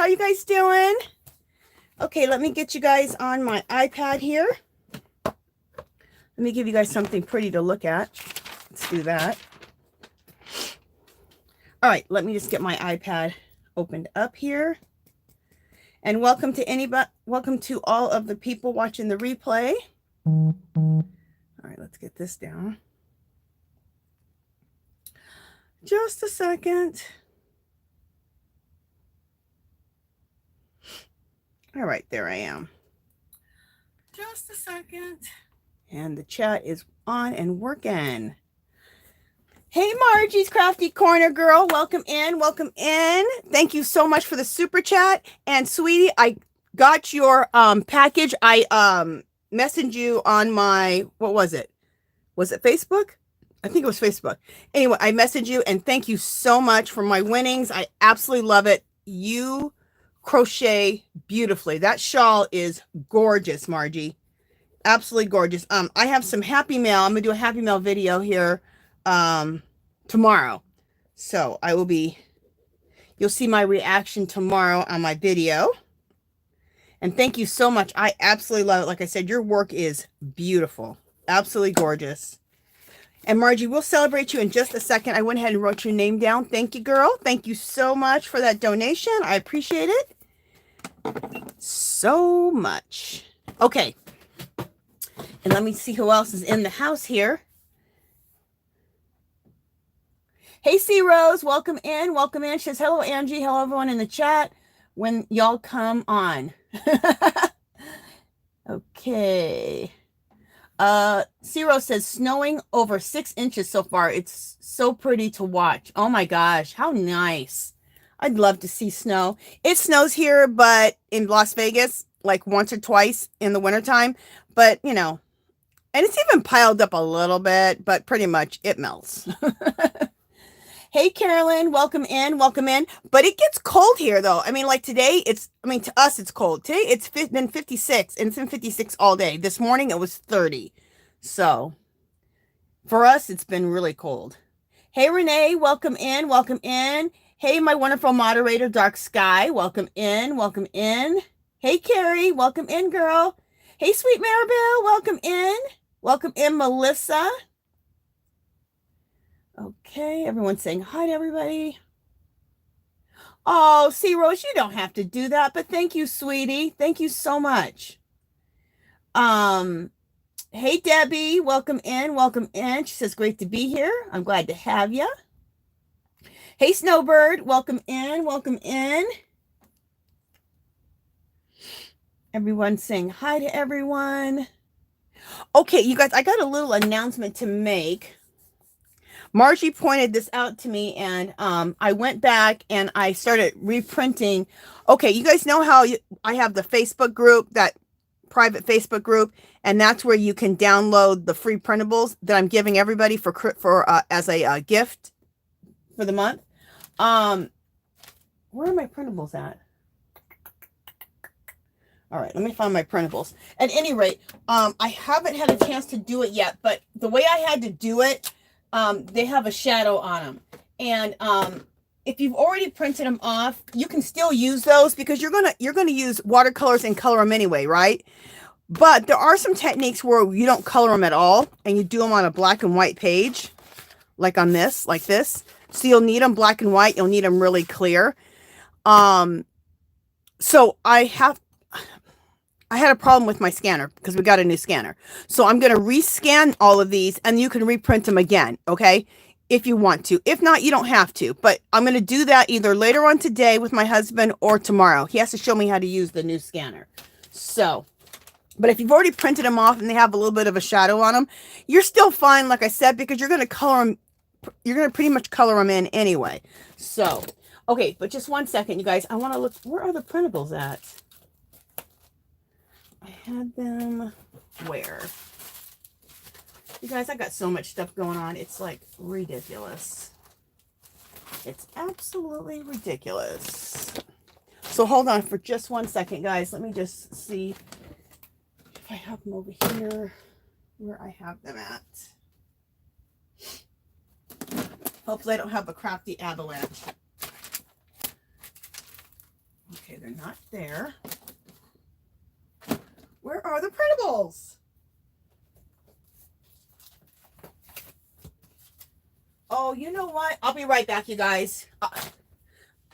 How you guys doing? Okay, let me get you guys on my iPad here. Let me give you guys something pretty to look at. Let's do that. All right, let me just get my iPad opened up here. And welcome to anybody. Welcome to all of the people watching the replay. All right, let's get this down. Just a second. All right, there I am. Just a second. And the chat is on and working. Hey, Margie's Crafty Corner girl. Welcome in. Welcome in. Thank you so much for the super chat. And sweetie, I got your package. I messaged you on my, what was it? Was it Facebook? I think it was Facebook. Anyway, I messaged you and thank you so much for my winnings. I absolutely love it. You crochet beautifully. That shawl is gorgeous, Margie. Absolutely gorgeous. I have some Happy Mail. I'm gonna do a Happy Mail video here tomorrow. So I will be, you'll see my reaction tomorrow on my video. And thank you so much. I absolutely love it. Like I said, your work is beautiful. Absolutely gorgeous. And Margie, we'll celebrate you in just a second. I went ahead and wrote your name down. Thank you, girl. Thank you so much for that donation. I appreciate it so much. Okay. And let me see who else is in the house here. Hey, C Rose, welcome in. Welcome in. She says, hello, Angie. Hello, everyone in the chat. When y'all come on. Okay. Zero says snowing over 6 inches so far. It's so pretty to watch. Oh my gosh, how nice. I'd love to see snow. It snows here, but in Las Vegas, like once or twice in the wintertime. But, you know, and it's even piled up a little bit, but pretty much it melts. Hey, Carolyn, welcome in, welcome in. But it gets cold here, though. I mean, like today, to us, it's cold. Today, it's been 56, and it's been 56 all day. This morning, it was 30. So, for us, it's been really cold. Hey, Renee, welcome in, welcome in. Hey, my wonderful moderator, Dark Sky, welcome in, welcome in. Hey, Carrie, welcome in, girl. Hey, sweet Maribel, welcome in. Welcome in, Melissa. Okay, everyone's saying hi to everybody. Oh, C Rose, you don't have to do that, but thank you, sweetie. Thank you so much. Hey, Debbie, welcome in, welcome in. She says, great to be here. I'm glad to have you. Hey, Snowbird, welcome in, welcome in. Everyone's saying hi to everyone. Okay, you guys, I got a little announcement to make. Margie pointed this out to me, and I went back and I started reprinting. Okay, you guys know how I have the Facebook group, that private Facebook group, and that's where you can download the free printables that I'm giving everybody for as a gift for the month. Where are my printables at? All right, let me find my printables. At any rate, I haven't had a chance to do it yet, but the way I had to do it, they have a shadow on them. And if you've already printed them off, you can still use those because you're gonna use watercolors and color them anyway, right? But there are some techniques where you don't color them at all and you do them on a black and white page, like on this, like this. So you'll need them black and white. You'll need them really clear. So I had a problem with my scanner because we got a new scanner. So I'm going to rescan all of these and you can reprint them again, okay? If you want to. If not, you don't have to. But I'm going to do that either later on today with my husband or tomorrow. He has to show me how to use the new scanner. So, but if you've already printed them off and they have a little bit of a shadow on them, you're still fine, like I said, because you're going to color them. You're going to pretty much color them in anyway. So, okay, but just one second, you guys. I want to look. Where are the printables at? I had them where? You guys, I got so much stuff going on. It's like ridiculous. It's absolutely ridiculous. So hold on for just 1 second, guys. Let me just see if I have them over here, where I have them at. Hopefully I don't have a crafty avalanche. Okay, they're not there. Where are the printables? Oh, you know what? I'll be right back, you guys.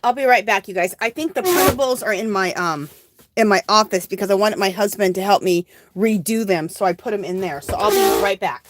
I'll be right back, you guys. I think the printables are in my office because I wanted my husband to help me redo them, so I put them in there. So I'll be right back.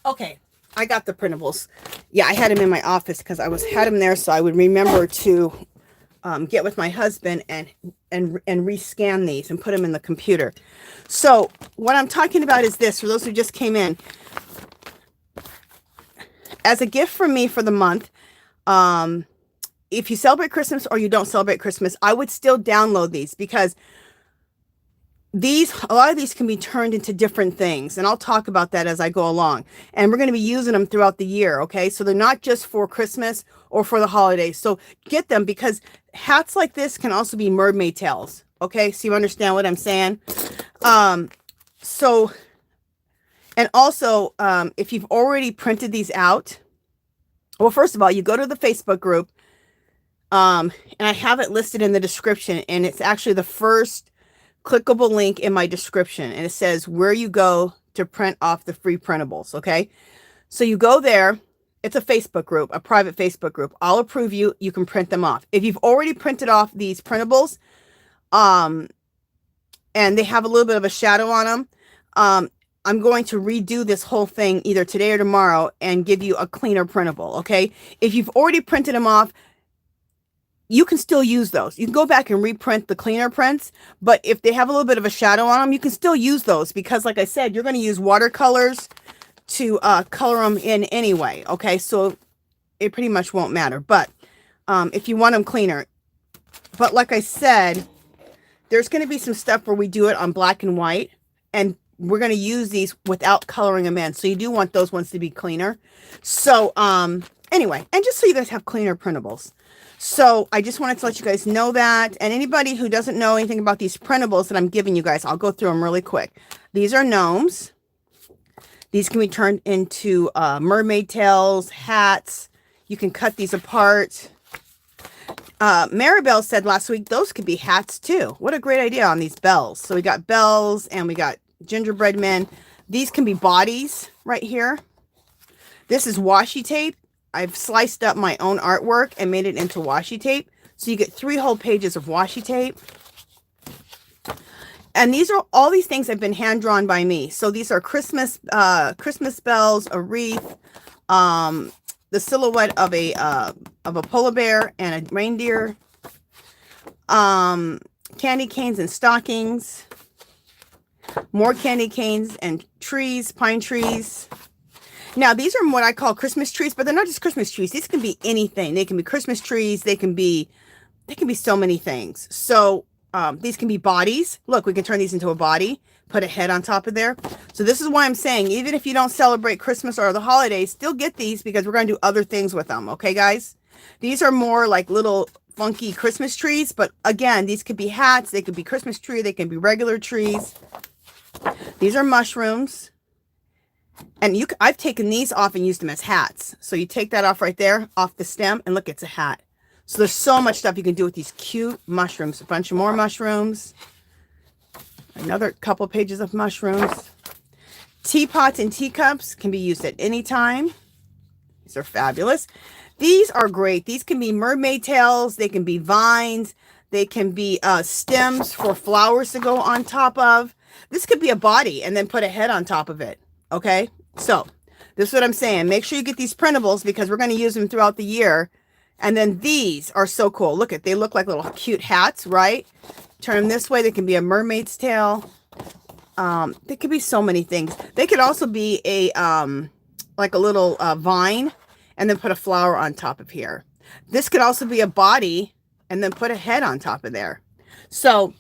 Okay, I got the printables. Yeah, I had them in my office because I had them there so I would remember to get with my husband and rescan these and put them in the computer. So what I'm talking about is this, for those who just came in. As a gift from me for the month, if you celebrate Christmas or you don't celebrate Christmas, I would still download these because a lot of these can be turned into different things, and I'll talk about that as I go along. And we're going to be using them throughout the year, okay? So they're not just for Christmas or for the holidays. So get them, because hats like this can also be mermaid tails, okay? So you understand what I'm saying? And also, if you've already printed these out, well, first of all, you go to the Facebook group, and I have it listed in the description, and it's actually the first clickable link in my description, and it says where you go to print off the free printables. Okay, so you go there. It's a Facebook group, a private Facebook group. I'll approve you. You can print them off. If you've already printed off these printables, and they have a little bit of a shadow on them, I'm going to redo this whole thing either today or tomorrow and give you a cleaner printable. Okay, if you've already printed them off, you can still use those. You can go back and reprint the cleaner prints, but if they have a little bit of a shadow on them, you can still use those because, like I said, you're going to use watercolors to color them in anyway. Okay, so it pretty much won't matter. But if you want them cleaner, but like I said, there's going to be some stuff where we do it on black and white, and we're going to use these without coloring them in. So you do want those ones to be cleaner. So anyway, and just so you guys have cleaner printables. So I just wanted to let you guys know that. And anybody who doesn't know anything about these printables that I'm giving you guys, I'll go through them really quick. These are gnomes. These can be turned into mermaid tails, hats. You can cut these apart. Maribel said last week, those could be hats too. What a great idea on these bells. So we got bells and we got gingerbread men. These can be bodies right here. This is washi tape. I've sliced up my own artwork and made it into washi tape. So you get 3 whole pages of washi tape. And these are all these things have been hand drawn by me. So these are Christmas bells, a wreath, the silhouette of a polar bear and a reindeer, candy canes and stockings, more candy canes and trees, pine trees. Now, these are what I call Christmas trees, but they're not just Christmas trees. These can be anything. They can be Christmas trees. They can be so many things. So these can be bodies. Look, we can turn these into a body, put a head on top of there. So this is why I'm saying, even if you don't celebrate Christmas or the holidays, still get these because we're going to do other things with them. Okay, guys? These are more like little funky Christmas trees, but again, these could be hats. They could be Christmas tree. They can be regular trees. These are mushrooms. And I've taken these off and used them as hats. So you take that off right there, off the stem, and look, it's a hat. So there's so much stuff you can do with these cute mushrooms. A bunch of more mushrooms. Another couple pages of mushrooms. Teapots and teacups can be used at any time. These are fabulous. These are great. These can be mermaid tails. They can be vines. They can be stems for flowers to go on top of. This could be a body and then put a head on top of it. Okay, so this is what I'm saying. Make sure you get these printables because we're going to use them throughout the year. And then these are so cool. Look at, they look like little cute hats, right? Turn them this way. They can be a mermaid's tail. They could be so many things. They could also be a like a little vine and then put a flower on top of here. This could also be a body and then put a head on top of there. So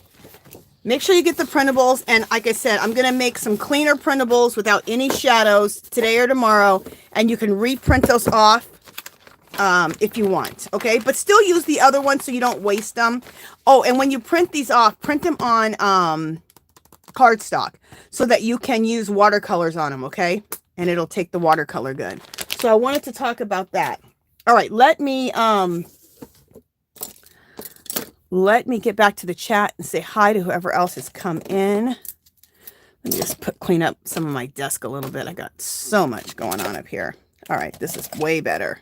Make sure you get the printables. And like I said, I'm going to make some cleaner printables without any shadows today or tomorrow. And you can reprint those off if you want. Okay. But still use the other ones so you don't waste them. Oh, and when you print these off, print them on cardstock so that you can use watercolors on them. Okay. And it'll take the watercolor good. So I wanted to talk about that. All right. Let me get back to the chat and say hi to whoever else has come in. Let me just clean up some of my desk a little bit. I got so much going on up here. All right, this is way better.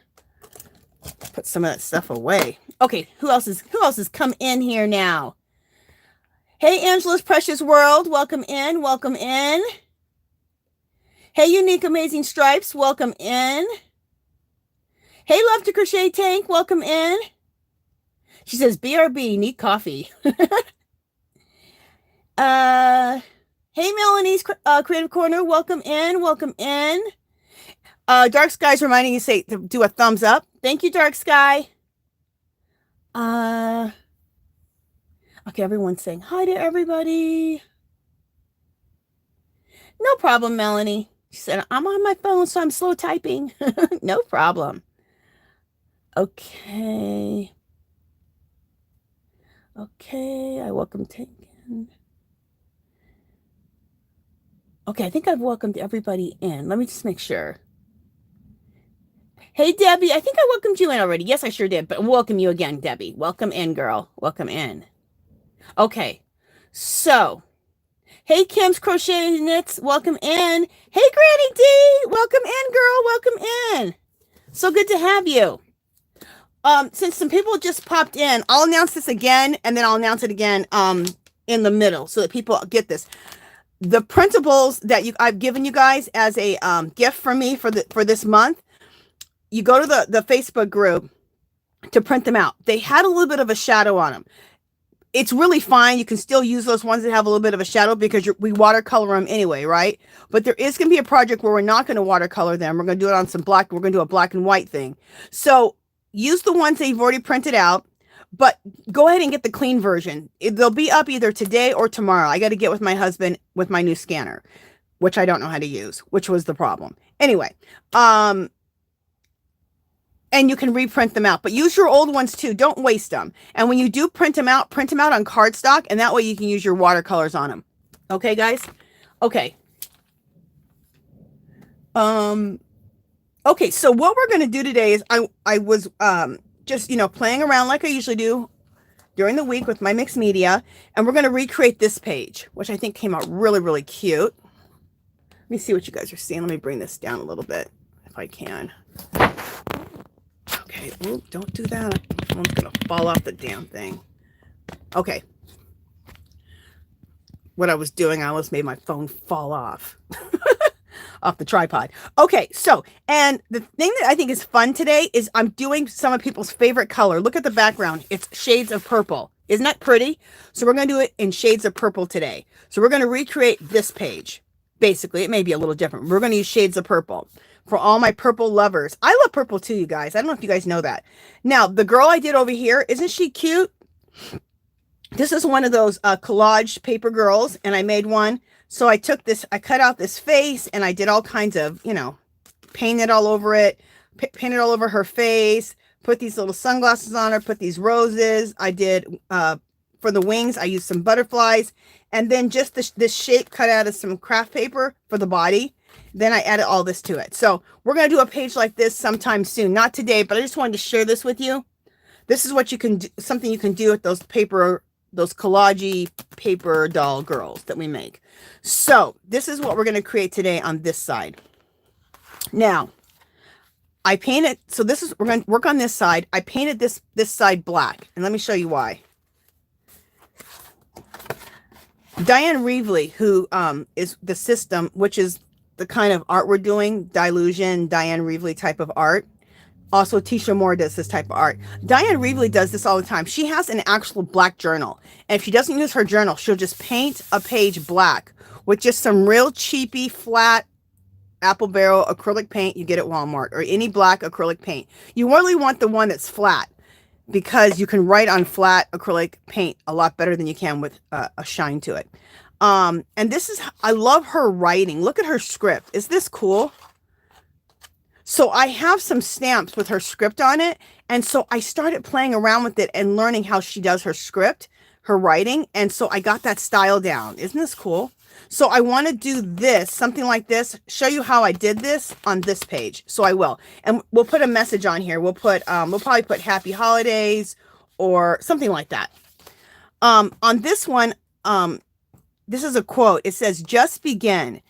Put some of that stuff away. Okay, who else has come in here now? Hey, Angela's Precious World, welcome in, welcome in. Hey, Unique Amazing Stripes, welcome in. Hey, Love to Crochet Tank, welcome in. She says, BRB, need coffee. Hey, Melanie's Creative Corner, welcome in, welcome in. Dark Sky's reminding you to do a thumbs up. Thank you, Dark Sky. Okay, everyone's saying hi to everybody. No problem, Melanie. She said, I'm on my phone, so I'm slow typing. No problem. Okay. Okay, I welcome Tankin. Okay, I think I've welcomed everybody in. Let me just make sure. Hey, Debbie, I think I welcomed you in already. Yes, I sure did, but welcome you again, Debbie. Welcome in, girl. Welcome in. Okay, so, hey, Kim's Crochet Knits, welcome in. Hey, Granny D, welcome in, girl. Welcome in. So good to have you. Since some people just popped in, I'll announce this again, and then I'll announce it again in the middle so that people get this. The printables that I've given you guys as a gift from me for this month, you go to the Facebook group to print them out. They had a little bit of a shadow on them. It's really fine. You can still use those ones that have a little bit of a shadow because we watercolor them anyway, right? But there is going to be a project where we're not going to watercolor them. We're going to do it on some black. We're going to do a black and white thing. So use the ones that you've already printed out, but go ahead and get the clean version. They'll be up either today or tomorrow. I got to get with my husband with my new scanner, which I don't know how to use, which was the problem. Anyway, and you can reprint them out, but use your old ones too. Don't waste them. And when you do print them out on cardstock, and that way you can use your watercolors on them. Okay, guys? Okay. Okay, so what we're going to do today is I was just, playing around like I usually do during the week with my mixed media, and we're going to recreate this page, which I think came out really, really cute. Let me see what you guys are seeing. Let me bring this down a little bit if I can. Okay, ooh, don't do that. My phone's going to fall off the damn thing. Okay. What I was doing, I almost made my phone fall off. Off the tripod. Okay, so, and the thing that I think is fun today is I'm doing some of people's favorite color. Look at the background. It's shades of purple. Isn't that pretty? So we're going to do it in shades of purple today. So we're going to recreate this page. Basically, it may be a little different. We're going to use shades of purple for all my purple lovers. I love purple too, you guys. I don't know if you guys know that. Now, the girl I did over here, isn't she cute? This is one of those collage paper girls, and I made one. So I took this, I cut out this face, and I did all kinds of, painted all over it, painted all over her face, put these little sunglasses on her, put these roses. I did, for the wings, I used some butterflies, and then just this shape cut out of some craft paper for the body. Then I added all this to it. So we're going to do a page like this sometime soon. Not today, but I just wanted to share this with you. This is what you can do, something you can do with those collage paper doll girls that we make. So this is what we're going to create today on this side. Now, I painted, so this is, we're going to work on this side. I painted this side black, and let me show you why. Diane Reevely, who is the system, which is the kind of art we're doing, Dilution, Diane Reevely type of art. Also, Tisha Moore does this type of art. Diane Reevely does this all the time. She has an actual black journal. And if she doesn't use her journal, she'll just paint a page black with just some real cheapy, flat apple barrel acrylic paint you get at Walmart, or any black acrylic paint. You really want the one that's flat. because you can write on flat acrylic paint a lot better than you can with a shine to it. And this is, I love her writing. Look at her script. Is this cool? So I have some stamps with her script on it. And so I started playing around with it and learning how she does her script, her writing. And so I got that style down. Isn't this cool? So I want to do this, something like this, show you how I did this on this page. So I will. And we'll put a message on here. We'll put, we'll probably put happy holidays or something like that. On this one, this is a quote. It says, just begin.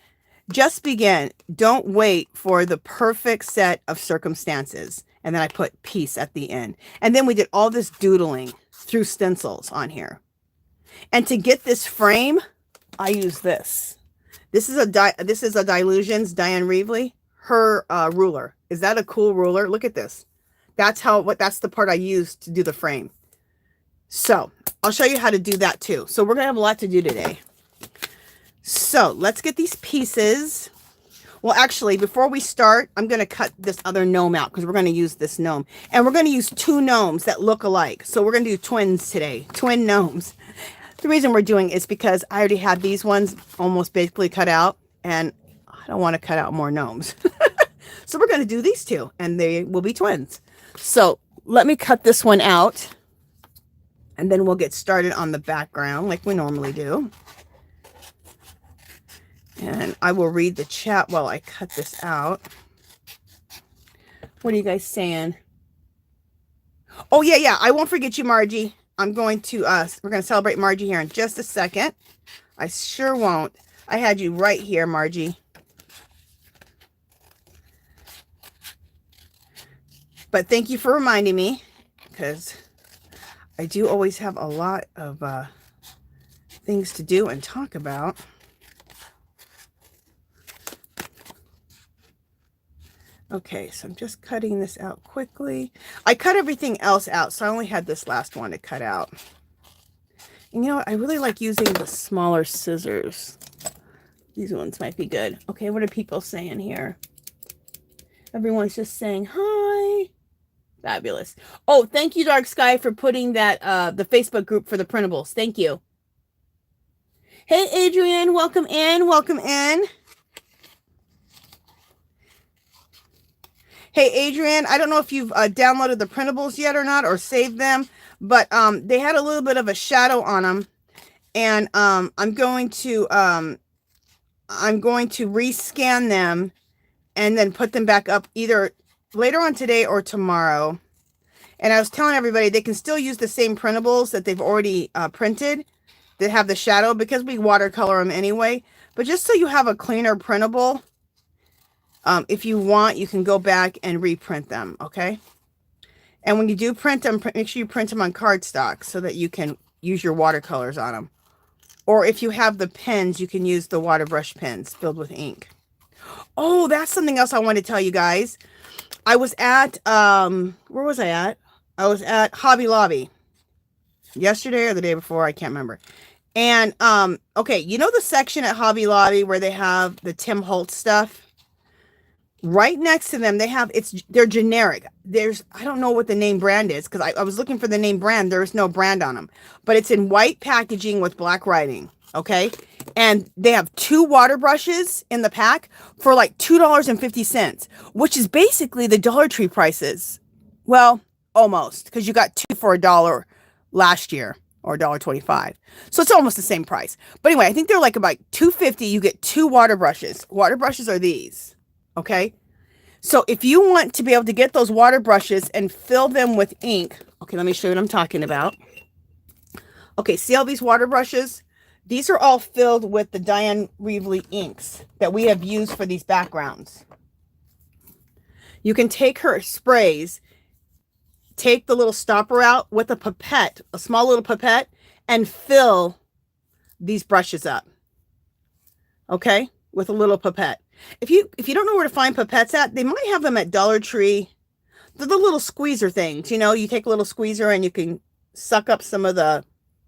Just begin. Don't wait for the perfect set of circumstances. And then I put peace at the end. And then we did all this doodling through stencils on here. And to get this frame, I use this. This is a Dylusions, Diane Reevely, her ruler. Is that a cool ruler? Look at this. That's the part I used to do the frame. So I'll show you how to do that too. So we're gonna have a lot to do today. So let's get these pieces. Well, actually, before we start, I'm going to cut this other gnome out because we're going to use this gnome. And we're going to use two gnomes that look alike. So we're going to do twins today, twin gnomes. The reason we're doing it is because I already had these ones almost basically cut out. And I don't want to cut out more gnomes. So we're going to do these two and they will be twins. So let me cut this one out. And then we'll get started on the background like we normally do. And I will read the chat while I cut this out. What are you guys saying? Oh, yeah. I won't forget you, Margie. I'm going to, we're going to celebrate Margie here in just a second. I sure won't. I had you right here, Margie. But thank you for reminding me, because I do always have a lot of things to do and talk about. Okay, so I'm just cutting this out quickly. I cut everything else out, so I only had this last one to cut out. And you know what? I really like using the smaller scissors. These ones might be good. Okay, what are people saying here? Everyone's just saying hi. Fabulous. Oh, thank you, Dark Sky, for putting that the Facebook group for the printables. Thank you. Hey, Adrian, welcome in. Welcome in. Hey, Adrian, I don't know if you've downloaded the printables yet or not, or saved them, but they had a little bit of a shadow on them, and I'm going to rescan them and then put them back up either later on today or tomorrow. And I was telling everybody they can still use the same printables that they've already printed that have the shadow, because we watercolor them anyway. But just so you have a cleaner printable, if you want, you can go back and reprint them, okay? And when you do print them, make sure you print them on cardstock so that you can use your watercolors on them. Or if you have the pens, you can use the water brush pens filled with ink. Oh, that's something else I want to tell you guys. I was at, where was I at? I was at Hobby Lobby yesterday or the day before, I can't remember. And, okay, you know the section at Hobby Lobby where they have the Tim Holtz stuff? Right next to them, they have, they're generic. I don't know what the name brand is, because I was looking for the name brand. There's no brand on them, but it's in white packaging with black writing. Okay. And they have 2 water brushes in the pack for like $2.50, which is basically the Dollar Tree prices. Well, almost, because you got 2 for $1 last year, or $1.25. So it's almost the same price. But anyway, I think they're like about $2.50. You get 2 water brushes. Water brushes are these. Okay, so if you want to be able to get those water brushes and fill them with ink, okay, let me show you what I'm talking about. Okay, see all these water brushes? These are all filled with the Diane Reevely inks that we have used for these backgrounds. You can take her sprays, take the little stopper out with a pipette, a small little pipette, and fill these brushes up. Okay, with a little pipette. If you don't know where to find pipettes at, they might have them at Dollar Tree. They're the little squeezer things, you know, you take a little squeezer and you can suck up some of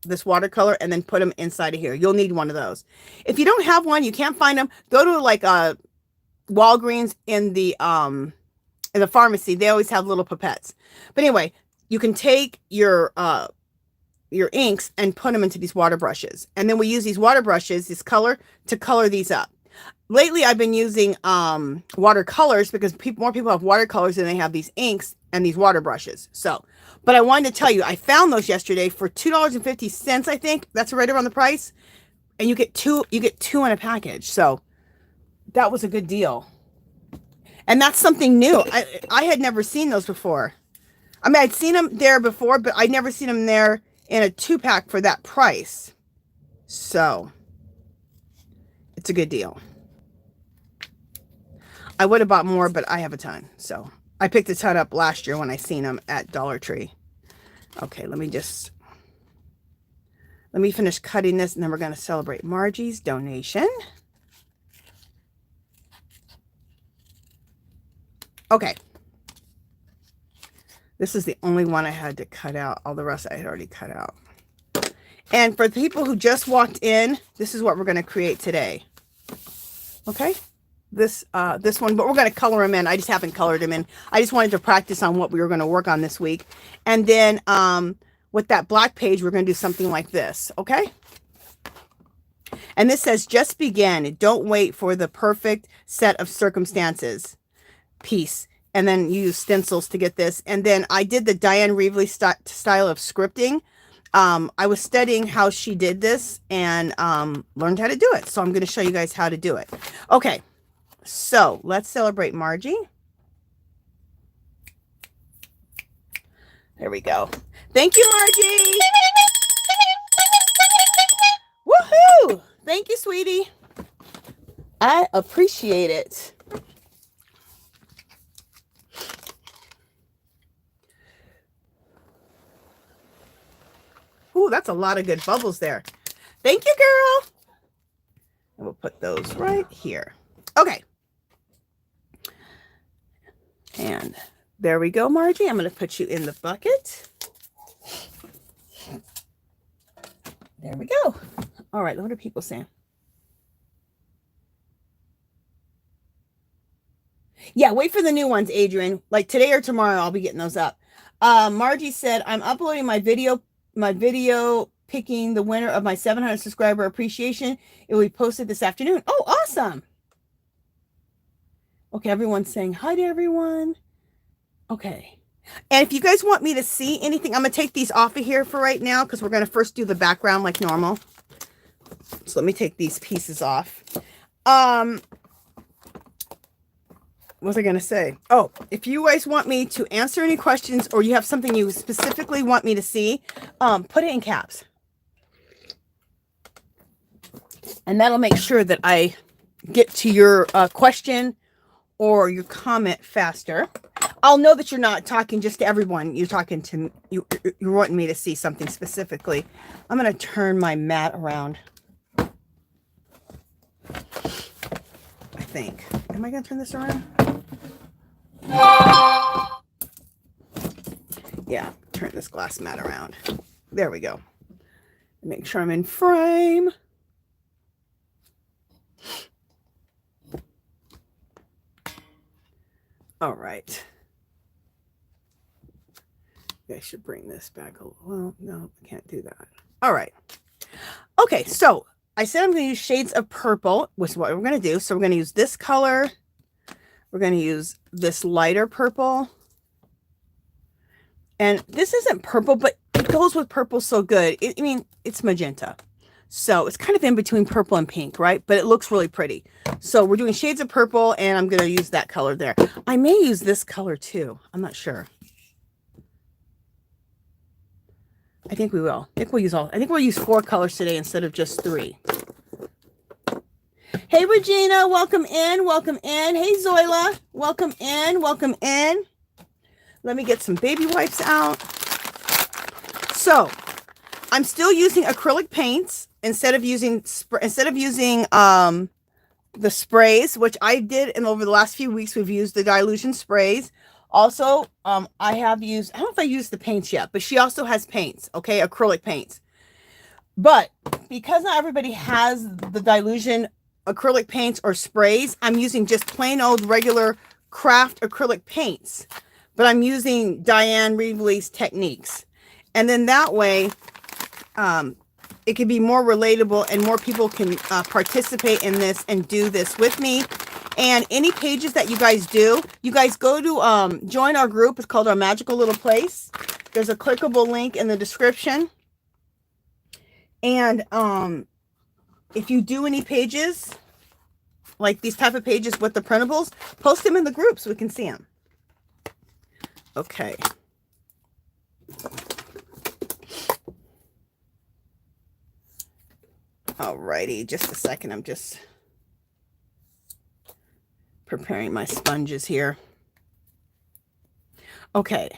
this watercolor and then put them inside of here. You'll need one of those. If you don't have one, you can't find them, go to like a Walgreens in the pharmacy. They always have little pipettes. But anyway, you can take your inks and put them into these water brushes. And then we use these water brushes, this color, to color these up. Lately, I've been using watercolors because more people have watercolors than they have these inks and these water brushes. So, but I wanted to tell you, I found those yesterday for $2.50, I think. That's right around the price. And you get two in a package. So that was a good deal. And that's something new. I had never seen those before. I mean, I'd seen them there before, but I'd never seen them there in a 2-pack for that price. So it's a good deal. I would have bought more, but I have a ton. So I picked a ton up last year when I seen them at Dollar Tree. Okay, let me finish cutting this, and then we're going to celebrate Margie's donation. Okay. This is the only one I had to cut out. All the rest I had already cut out. And for the people who just walked in, this is what we're going to create today. Okay? This one, but we're going to color them in. I just haven't colored them in. I just wanted to practice on what we were going to work on this week. And then with that black page, we're going to do something like this. Okay? And this says, just begin. Don't wait for the perfect set of circumstances. Peace. And then use stencils to get this. And then I did the Diane Reevely style of scripting. I was studying how she did this and learned how to do it. So I'm going to show you guys how to do it. Okay, so let's celebrate Margie. There we go. Thank you, Margie. Woohoo! Thank you, sweetie. I appreciate it. Ooh, that's a lot of good bubbles there. Thank you, girl. And we'll put those right here. Okay. And there we go, Margie. I'm going to put you in the bucket. There we go. All right, what are people saying? Yeah, wait for the new ones, Adrian. Like today or tomorrow, I'll be getting those up. Margie said, I'm uploading my video picking the winner of my 700 subscriber appreciation. It will be posted this afternoon. Oh, awesome. Okay, everyone's saying hi to everyone. Okay. And if you guys want me to see anything, I'm going to take these off of here for right now because we're going to first do the background like normal. So let me take these pieces off. What was I going to say? Oh, if you guys want me to answer any questions or you have something you specifically want me to see, put it in caps. And that'll make sure that I get to your question or your comment faster. I'll know that you're not talking just to everyone. You're talking to you. You're wanting me to see something specifically. I'm going to turn my mat around. I think. Am I going to turn this around? Yeah, turn this glass mat around. There we go. Make sure I'm in frame. All right. I should bring this back a little. Well, no, I can't do that. All right. Okay, so I said I'm going to use shades of purple, which is what we're going to do. So we're going to use this color. We're going to use this lighter purple. And this isn't purple, but it goes with purple so good. I mean, it's magenta. So it's kind of in between purple and pink, right? But it looks really pretty. So we're doing shades of purple, and I'm going to use that color there. I may use this color too. I'm not sure. I think we will. I think we'll use 4 colors today instead of just 3. Hey, Regina, welcome in. Welcome in. Hey, Zoila, welcome in. Welcome in. Let me get some baby wipes out. So I'm still using acrylic paints instead of using the sprays, which I did. And over the last few weeks, we've used the dilution sprays. Also, I have used, I don't know if I used the paints yet, but she also has paints, okay, acrylic paints. But because not everybody has the dilution acrylic paints or sprays, I'm using just plain old regular craft acrylic paints. but I'm using Diane Reevely's techniques. And then that way, it can be more relatable and more people can participate in this and do this with me. And any pages that you guys do, you guys go to join our group. It's called Our Magical Little Place. There's a clickable link in the description. And if you do any pages, like these type of pages with the printables, post them in the group so we can see them. Okay. Alrighty, just a second. I'm just preparing my sponges here. Okay.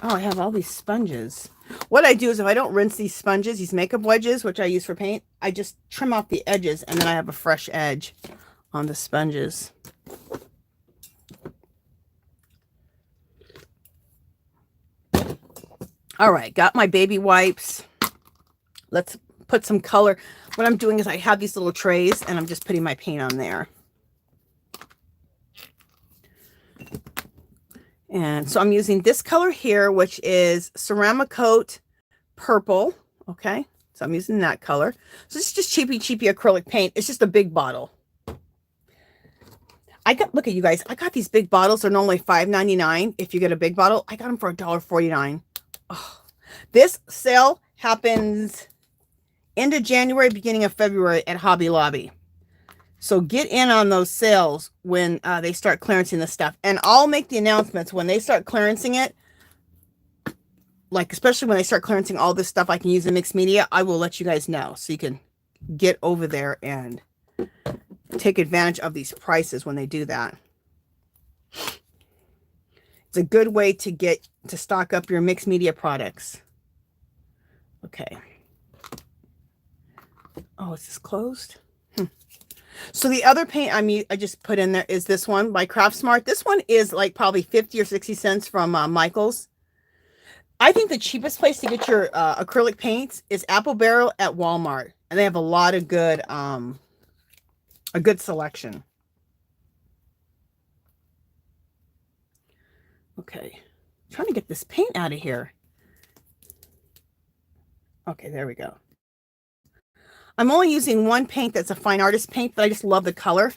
Oh, I have all these sponges. What I do is if I don't rinse these sponges, these makeup wedges, which I use for paint, I just trim off the edges and then I have a fresh edge on the sponges. All right, got my baby wipes. Let's put some color. What I'm doing is I have these little trays and I'm just putting my paint on there. And so I'm using this color here, which is Ceramicoat Purple. Okay, so I'm using that color. So this is just cheapy acrylic paint. It's just a big bottle. Look at you guys. I got these big bottles. They're normally $5.99 if you get a big bottle. I got them for $1.49. Oh, this sale happens end of January, beginning of February at Hobby Lobby. So get in on those sales when they start clearancing the stuff. And I'll make the announcements when they start clearancing it. Like, especially when they start clearancing all this stuff I can use in mixed media, I will let you guys know. So you can get over there and take advantage of these prices when they do that. It's a good way to stock up your mixed media products. Okay. Oh, is this closed? So the other paint I just put in there is this one by Craft Smart. This one is like probably 50 or 60 cents from Michael's. I think the cheapest place to get your acrylic paints is Apple Barrel at Walmart. And they have a lot of good, a good selection. Okay. I'm trying to get this paint out of here. Okay, there we go. I'm only using one paint that's a fine artist paint, but I just love the color.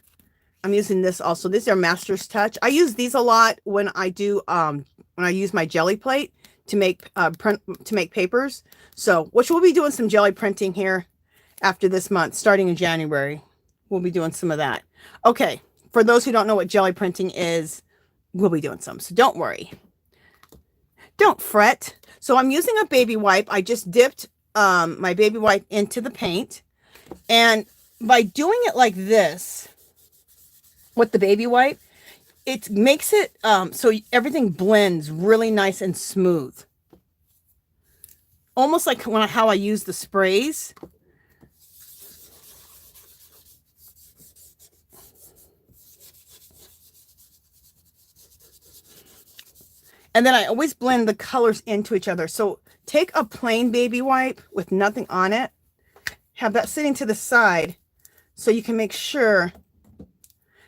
I'm using this also. These are Master's Touch. I use these a lot when I do when I use my jelly plate to make papers. So, which we'll be doing some jelly printing here after this month, starting in January. We'll be doing some of that. Okay, for those who don't know what jelly printing is, we'll be doing some. So don't worry. Don't fret. So I'm using a baby wipe. I just dipped my baby wipe into the paint. And by doing it like this with the baby wipe, it makes it so everything blends really nice and smooth. Almost like how I use the sprays. And then I always blend the colors into each other. So take a plain baby wipe with nothing on it. Have that sitting to the side so you can make sure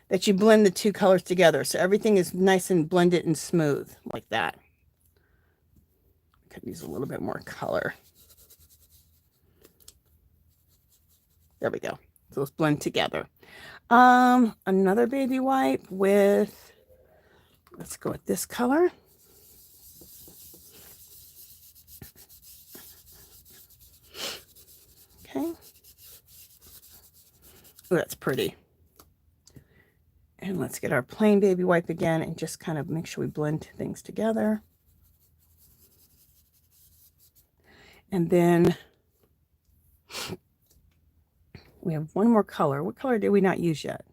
that you blend the two colors together. So everything is nice and blended and smooth like that. Could use a little bit more color. There we go. So let's blend together. Another baby wipe with, let's go with this color. Okay. Oh, that's pretty. And let's get our plain baby wipe again and just kind of make sure we blend things together. And then we have one more color. What color did we not use yet?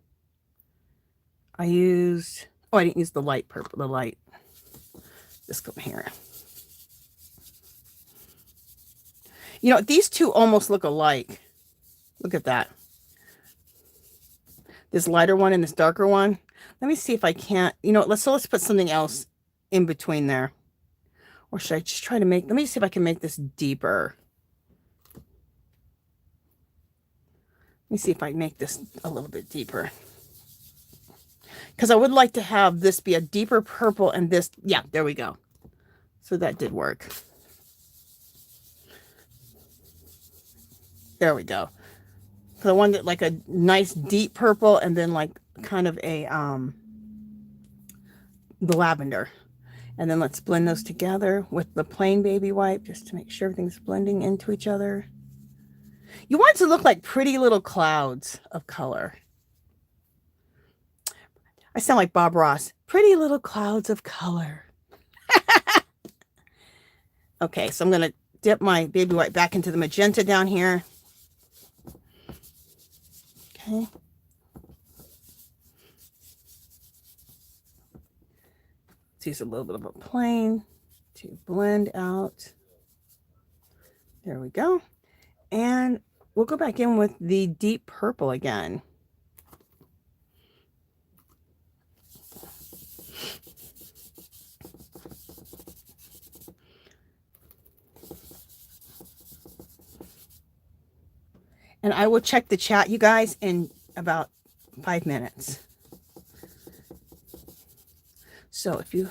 I used, oh, I didn't use the light purple, the light. This go here. You know, these two almost look alike. Look at that. This lighter one and this darker one. Let me see if I can't, you know, let's put something else in between there. Or should I just try to make, let me see if I can make this deeper. Let me see if I make this a little bit deeper. because I would like to have this be a deeper purple and this, yeah, there we go. So that did work. There we go. So I wanted like a nice deep purple and then like kind of a the lavender. And then let's blend those together with the plain baby wipe just to make sure everything's blending into each other. You want it to look like pretty little clouds of color. I sound like Bob Ross. Pretty little clouds of color. Okay, so I'm going to dip my baby wipe back into the magenta down here. Okay. Let's use a little bit of a plain to blend out. There we go. And we'll go back in with the deep purple again. And I will check the chat, you guys, in about 5 minutes. So if you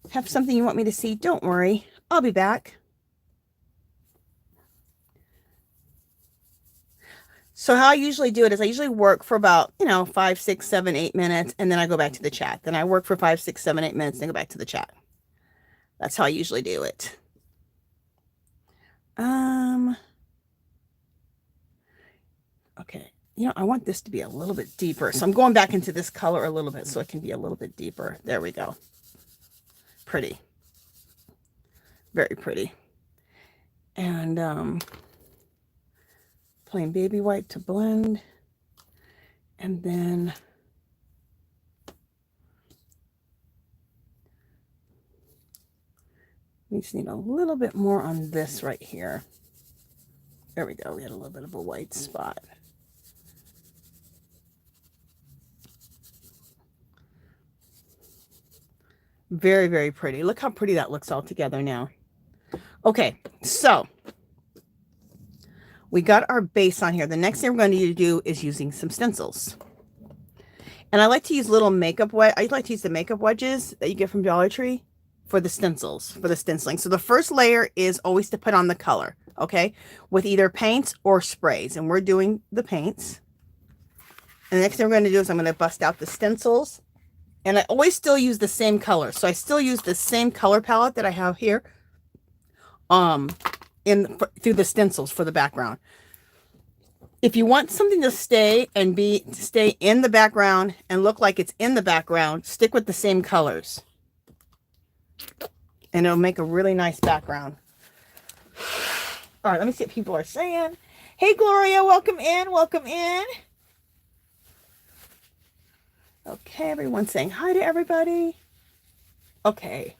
have something you want me to see, don't worry. I'll be back. So how I usually do it is I usually work for about, 5, 6, 7, 8 minutes, and then I go back to the chat. Then I work for 5, 6, 7, 8 minutes, then go back to the chat. That's how I usually do it. Okay. I want this to be a little bit deeper. So I'm going back into this color a little bit so it can be a little bit deeper. There we go. Pretty. Very pretty. And plain baby wipe to blend. And then we just need a little bit more on this right here. There we go. We had a little bit of a white spot. Very, very pretty. Look how pretty that looks all together now. Okay, so we got our base on here. The next thing we're going to need to do is using some stencils. And I like to use little makeup I like to use the makeup wedges that you get from Dollar Tree for the stencils, for the stenciling. So the first layer is always to put on the color, okay, with either paints or sprays. And we're doing the paints. And the next thing we're going to do is I'm going to bust out the stencils. And I always still use the same color. So I still use the same color palette that I have here through the stencils for the background. If you want something to stay in the background and look like it's in the background, stick with the same colors. And it'll make a really nice background. All right, let me see what people are saying. Hey, Gloria, welcome in. Welcome in. Okay, everyone's saying hi to everybody. Okay.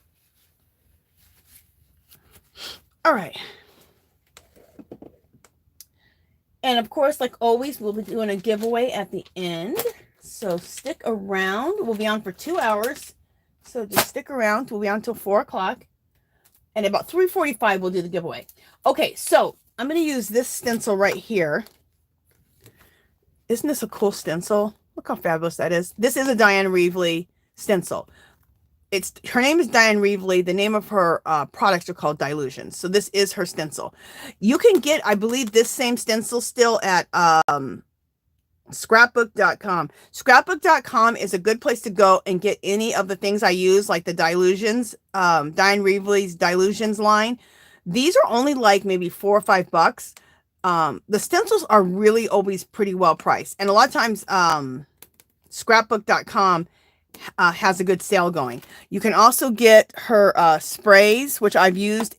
All right. And of course, like always, we'll be doing a giveaway at the end. So stick around. We'll be on for 2 hours. So just stick around. We'll be on until 4 o'clock. And about 3:45, we'll do the giveaway. Okay, so I'm going to use this stencil right here. Isn't this a cool stencil? Look how fabulous that is. This is a Diane Reevely stencil. Her name is Diane Reevely. The name of her products are called Dilutions. So this is her stencil. You can get, I believe, this same stencil still at scrapbook.com. Scrapbook.com is a good place to go and get any of the things I use, like the Dilutions, Diane Reevely's Dilutions line. These are only like maybe $4 or $5. The stencils are really always pretty well priced. And a lot of times, scrapbook.com has a good sale going. You can also get her sprays, which I've used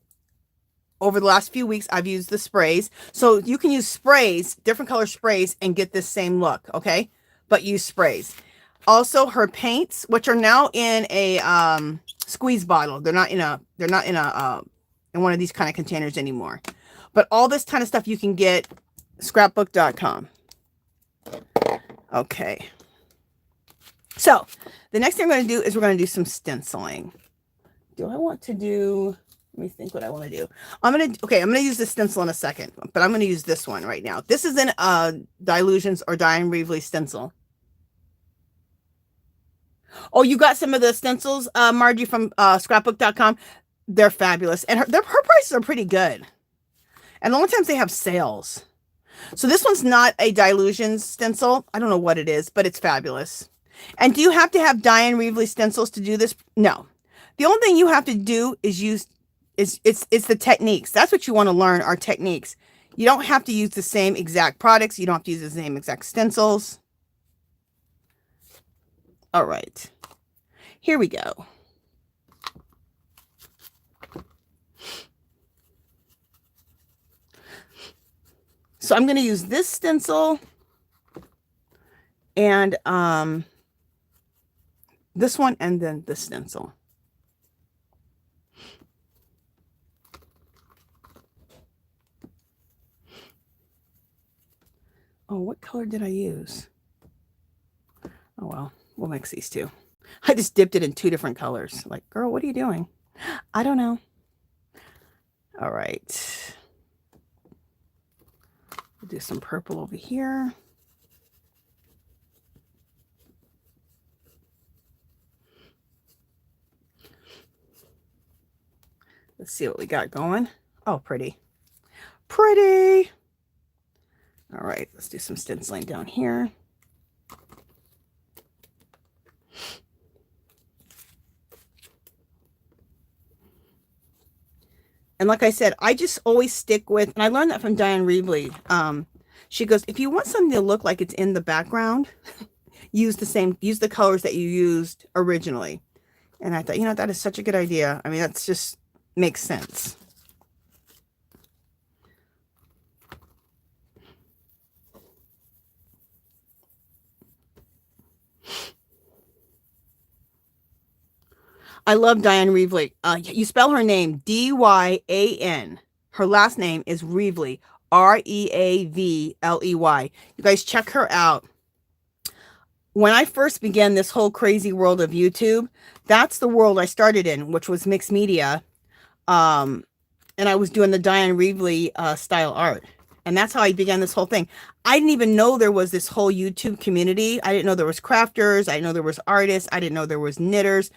over the last few weeks. I've used the sprays. So you can use sprays, different color sprays, and get this same look, okay? But use sprays. Also her paints, which are now in a squeeze bottle. They're not in one of these kind of containers anymore. But all this kind of stuff you can get scrapbook.com. Okay. So the next thing I'm going to do is we're going to do some stenciling. Do I want to do, let me think what I want to do. I'm going to use this stencil in a second, but I'm going to use this one right now. This is an Dilutions or Diane Reevely stencil. Oh, you got some of the stencils, Margie, from scrapbook.com. They're fabulous. And her prices are pretty good. And a lot of times they have sales. So this one's not a dilution stencil. I don't know what it is, but it's fabulous. And do you have to have Diane Reevely stencils to do this? No. The only thing you have to do is use, it's the techniques. That's what you want to learn, are techniques. You don't have to use the same exact products. You don't have to use the same exact stencils. All right. Here we go. So I'm going to use this stencil and this one, and then this stencil. Oh, what color did I use? Oh, well, we'll mix these two. I just dipped it in 2 different colors. Like, girl, what are you doing? I don't know. All right. We'll do some purple over here. Let's see what we got going. Oh, pretty. Pretty. All right, let's do some stenciling down here. And like I said, I just always stick with, and I learned that from Diane Reevely. She goes, if you want something to look like it's in the background, use the colors that you used originally. And I thought, you know, that is such a good idea. I mean, that's just makes sense. I love Diane Reevely. You spell her name D-Y-A-N. Her last name is Reevely, R-E-A-V-L-E-Y. You guys check her out. When I first began this whole crazy world of YouTube, that's the world I started in, which was mixed media. And I was doing the Diane Reevely style art. And that's how I began this whole thing. I didn't even know there was this whole YouTube community. I didn't know there was crafters. I didn't know there was artists. I didn't know there was knitters.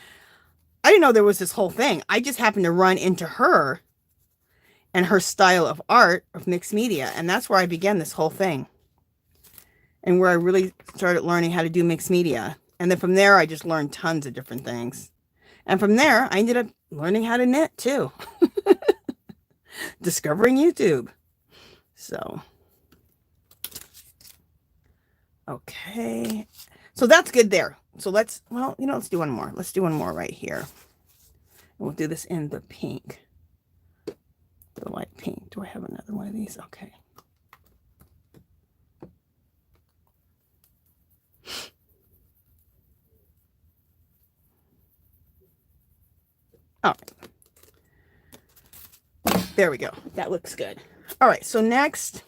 I didn't know there was this whole thing. I just happened to run into her and her style of art of mixed media. And that's where I began this whole thing. And where I really started learning how to do mixed media. And then from there, I just learned tons of different things. And from there, I ended up learning how to knit too. Discovering YouTube. So, okay. So that's good there. So let's, well, you know, let's do one more. Let's do one more right here. And we'll do this in the pink. The light pink. Do I have another one of these? Okay. All right. There we go. That looks good. All right. So next,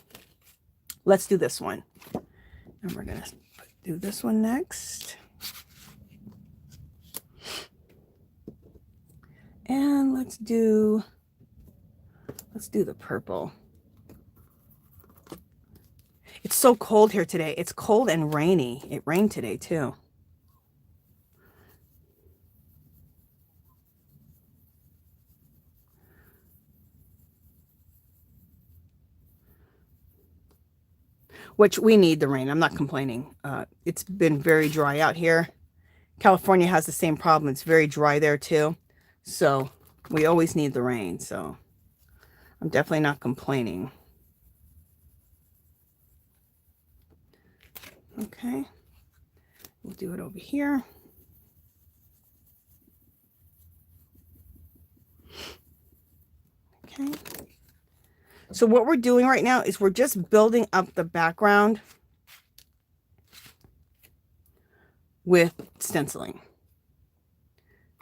let's do this one. And we're going to do this one next. And let's do the purple. It's so cold here today. It's cold and rainy. It rained today too. Which we need the rain. I'm not complaining. It's been very dry out here. California has the same problem. It's very dry there too. So we always need the rain. So I'm definitely not complaining. Okay. We'll do it over here. Okay. So what we're doing right now is we're just building up the background with stenciling.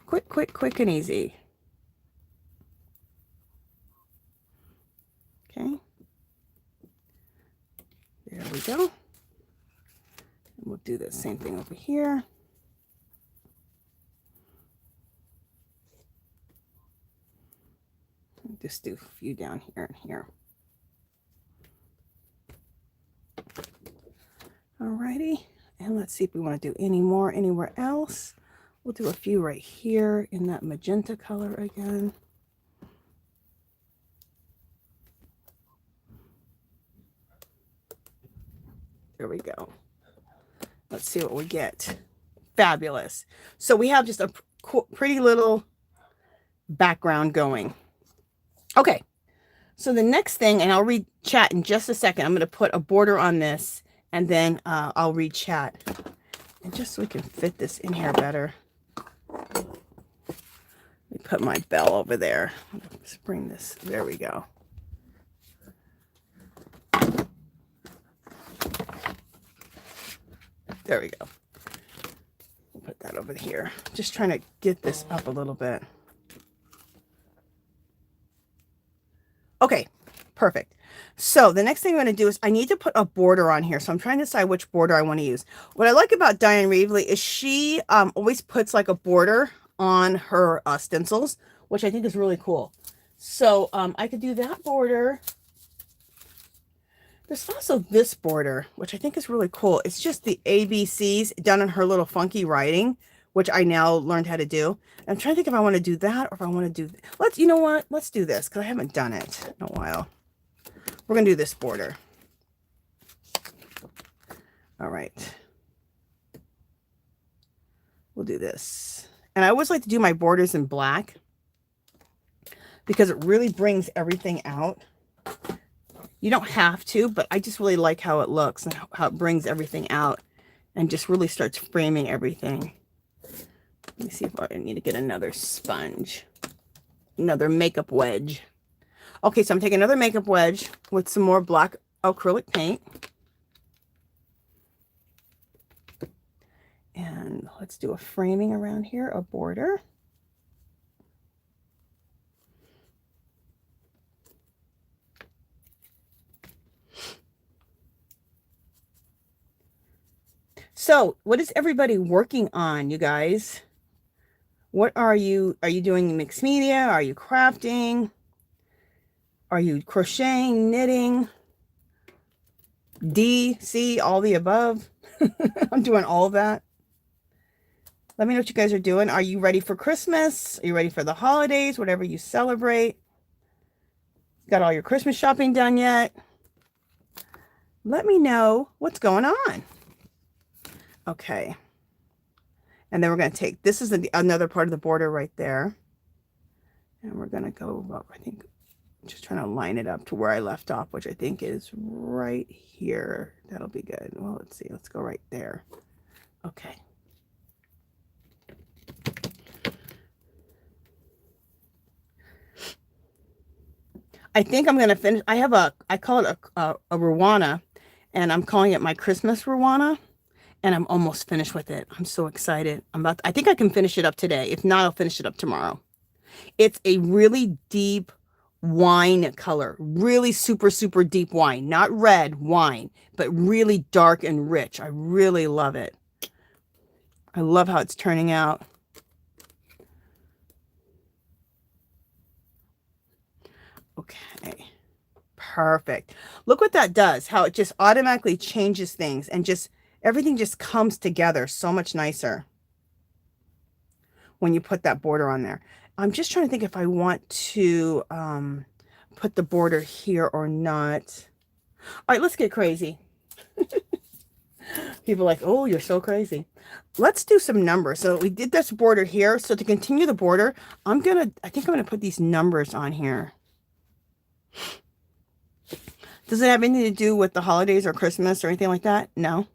Quick, quick, quick and easy. Okay. There we go. And we'll do the same thing over here. Just do a few down here and here. Alrighty, and let's see if we want to do any more anywhere else. We'll do a few right here in that magenta color again. There we go. Let's see what we get. Fabulous. So we have just a pretty little background going. Okay. So the next thing, and I'll read chat in just a second. I'm going to put a border on this, and then I'll read chat. And just so we can fit this in here better. Let me put my bell over there. Let's bring this. There we go. There we go. We'll put that over here. Just trying to get this up a little bit. Okay, perfect. So the next thing I'm going to do is I need to put a border on here. So I'm trying to decide which border I want to use. What I like about Diane Reevely is she always puts like a border on her stencils, which I think is really cool. So I could do that border. There's also this border, which I think is really cool. It's just the ABCs done in her little funky writing, which I now learned how to do. I'm trying to think if I want to do that or if I want to do, you know what? Let's do this because I haven't done it in a while. We're going to do this border. All right. We'll do this. And I always like to do my borders in black because it really brings everything out. You don't have to, but I just really like how it looks and how it brings everything out and just really starts framing everything. Let me see if I need to get another sponge, another makeup wedge. Okay, so I'm taking another makeup wedge with some more black acrylic paint. And let's do a framing around here, a border. So what is everybody working on, you guys? What are you doing mixed media? Are you crafting? Are you crocheting, knitting? D, C, all the above? I'm doing all of that. Let me know what you guys are doing. Are you ready for Christmas? Are you ready for the holidays? Whatever you celebrate. Got all your Christmas shopping done yet? Let me know what's going on. Okay. And then we're going to take, this is another part of the border right there. And we're going to go about, I think, just trying to line it up to where I left off, which I think is right here. That'll be good. Well, let's see. Let's go right there. Okay. I think I'm going to finish. I have I call it a Rwana, and I'm calling it my Christmas Rwana. And I'm almost finished with it. I'm so excited. I think I can finish it up today. If not, I'll finish it up tomorrow. It's a really deep wine color. Really super, super deep wine. Not red wine, but really dark and rich. I really love it. I love how it's turning out. Okay. Perfect. Look what that does. How it just automatically changes things and just everything just comes together so much nicer when you put that border on there. I'm just trying to think if I want to put the border here or not. All right, let's get crazy. People are like, oh, you're so crazy. Let's do some numbers. So we did this border here. So to continue the border, I think I'm going to put these numbers on here. Does it have anything to do with the holidays or Christmas or anything like that? No.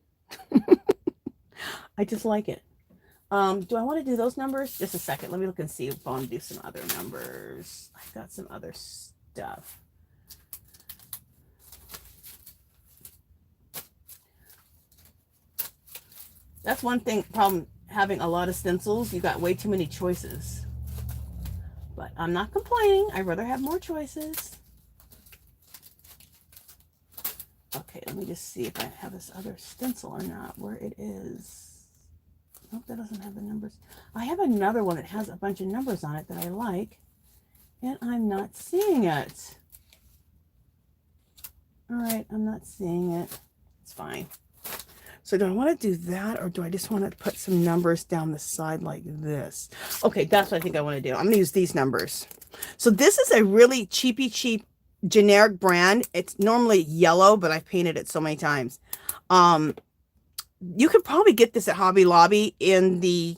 I just like it. Do I want to do those numbers? Just a second. Let me look and see if I want to do some other numbers. I've got some other stuff. That's one thing, problem having a lot of stencils. You got way too many choices. But I'm not complaining. I'd rather have more choices. Okay, let me just see if I have this other stencil or not, where it is. Nope, that doesn't have the numbers. I have another one that has a bunch of numbers on it that I like, and I'm not seeing it. All right, I'm not seeing it. It's fine. So do I want to do that, or do I just want to put some numbers down the side like this? Okay, that's what I think I want to do. I'm going to use these numbers. So this is a really cheap generic brand. It's normally yellow, but I've painted it so many times. You could probably get this at Hobby Lobby in the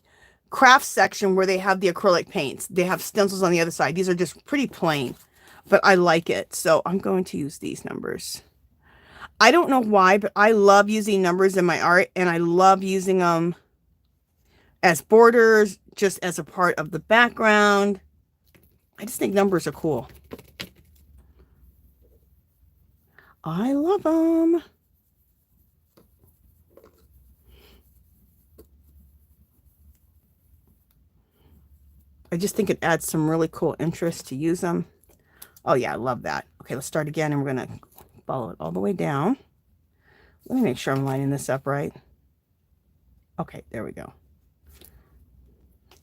craft section where they have the acrylic paints. They have stencils on the other side. These are just pretty plain, but I like it. So I'm going to use these numbers. I don't know why, but I love using numbers in my art, and I love using them as borders, just as a part of the background. I just think numbers are cool. I love them. I just think it adds some really cool interest to use them. Oh yeah, I love that. Okay, let's start again, and we're going to follow it all the way down. Let me make sure I'm lining this up right. Okay, there we go.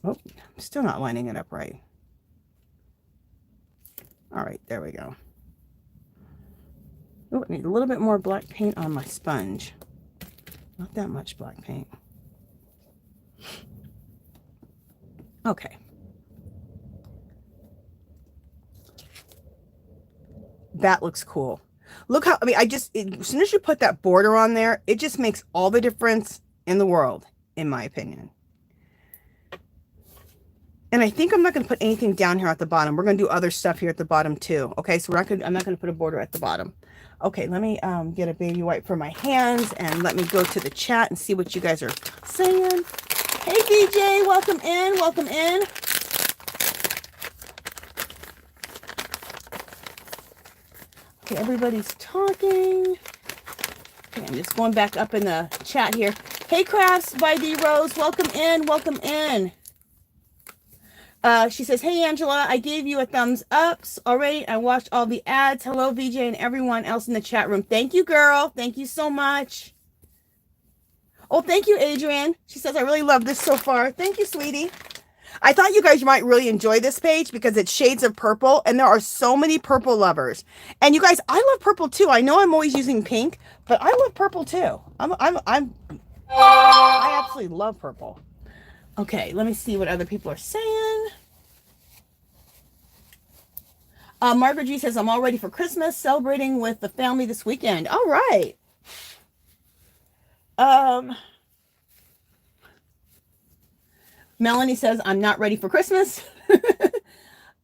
Oh, I'm still not lining it up right. All right, there we go. Oh, I need a little bit more black paint on my sponge. Not that much black paint. Okay. That looks cool. Look how, I mean, as soon as you put that border on there, it just makes all the difference in the world, in my opinion. And I think I'm not going to put anything down here at the bottom. We're going to do other stuff here at the bottom too. Okay, so I'm not going to put a border at the bottom. Okay, let me get a baby wipe for my hands, and let me go to the chat and see what you guys are saying. Hey, BJ, welcome in, welcome in. Okay, everybody's talking. Okay, I'm just going back up in the chat here. Hey, Crafts by D Rose, welcome in, welcome in. She says, hey, Angela, I gave you a thumbs up already. I watched all the ads. Hello, VJ, and everyone else in the chat room. Thank you, girl. Thank you so much. Oh, thank you, Adrian. She says, I really love this so far. Thank you, sweetie. I thought you guys might really enjoy this page because it's shades of purple, and there are so many purple lovers. And you guys, I love purple too. I know I'm always using pink, but I love purple too. I absolutely love purple. Okay, let me see what other people are saying. Margaret G says, I'm all ready for Christmas, celebrating with the family this weekend. All right. Melanie says, I'm not ready for Christmas.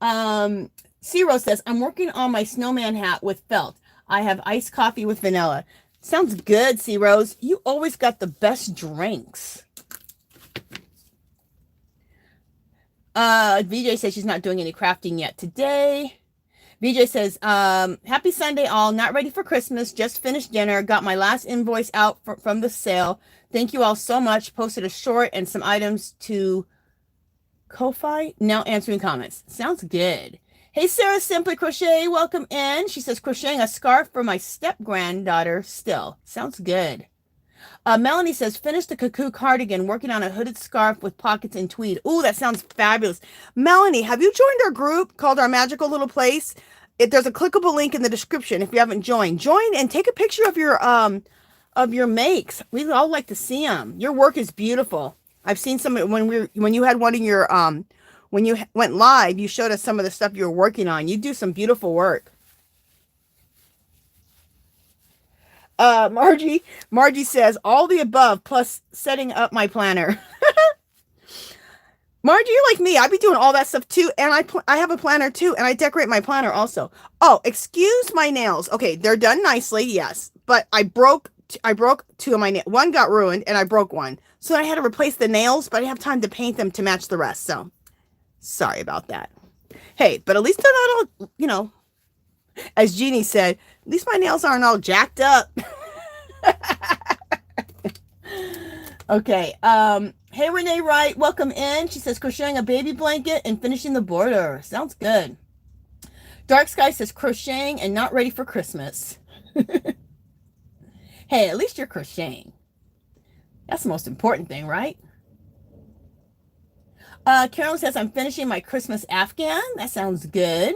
Ciro says, I'm working on my snowman hat with felt. I have iced coffee with vanilla. Sounds good, C-Rose. You always got the best drinks. VJ says she's not doing any crafting yet today. VJ says, happy Sunday all. Not ready for Christmas. Just finished dinner. Got my last invoice out from the sale. Thank you all so much. Posted a short and some items to Ko-Fi. Now answering comments. Sounds good. Hey, Sarah Simply Crochet. Welcome in. She says, crocheting a scarf for my step-granddaughter still. Sounds good. Melanie says, finished the cuckoo cardigan, working on a hooded scarf with pockets in tweed. Ooh, that sounds fabulous. Melanie, have you joined our group called Our Magical Little Place? There's a clickable link in the description if you haven't joined. Join and take a picture of your makes. We'd all like to see them. Your work is beautiful. I've seen some when you had one in your when you went live, you showed us some of the stuff you were working on. You do some beautiful work. Margie says, all the above plus setting up my planner. Margie, you're like me. I be doing all that stuff too. And I have a planner too. And I decorate my planner also. Oh, excuse my nails. Okay. They're done nicely. Yes. But I broke two of my nails. One got ruined and I broke one. So I had to replace the nails, but I didn't have time to paint them to match the rest. So sorry about that. Hey, but at least they're not all, you know, as Jeannie said, at least my nails aren't all jacked up. Okay. Hey, Renee Wright, welcome in. She says, crocheting a baby blanket and finishing the border. Sounds good. Dark Sky says, crocheting and not ready for Christmas. Hey, at least you're crocheting. That's the most important thing, right? Carolyn says, I'm finishing my Christmas Afghan. That sounds good.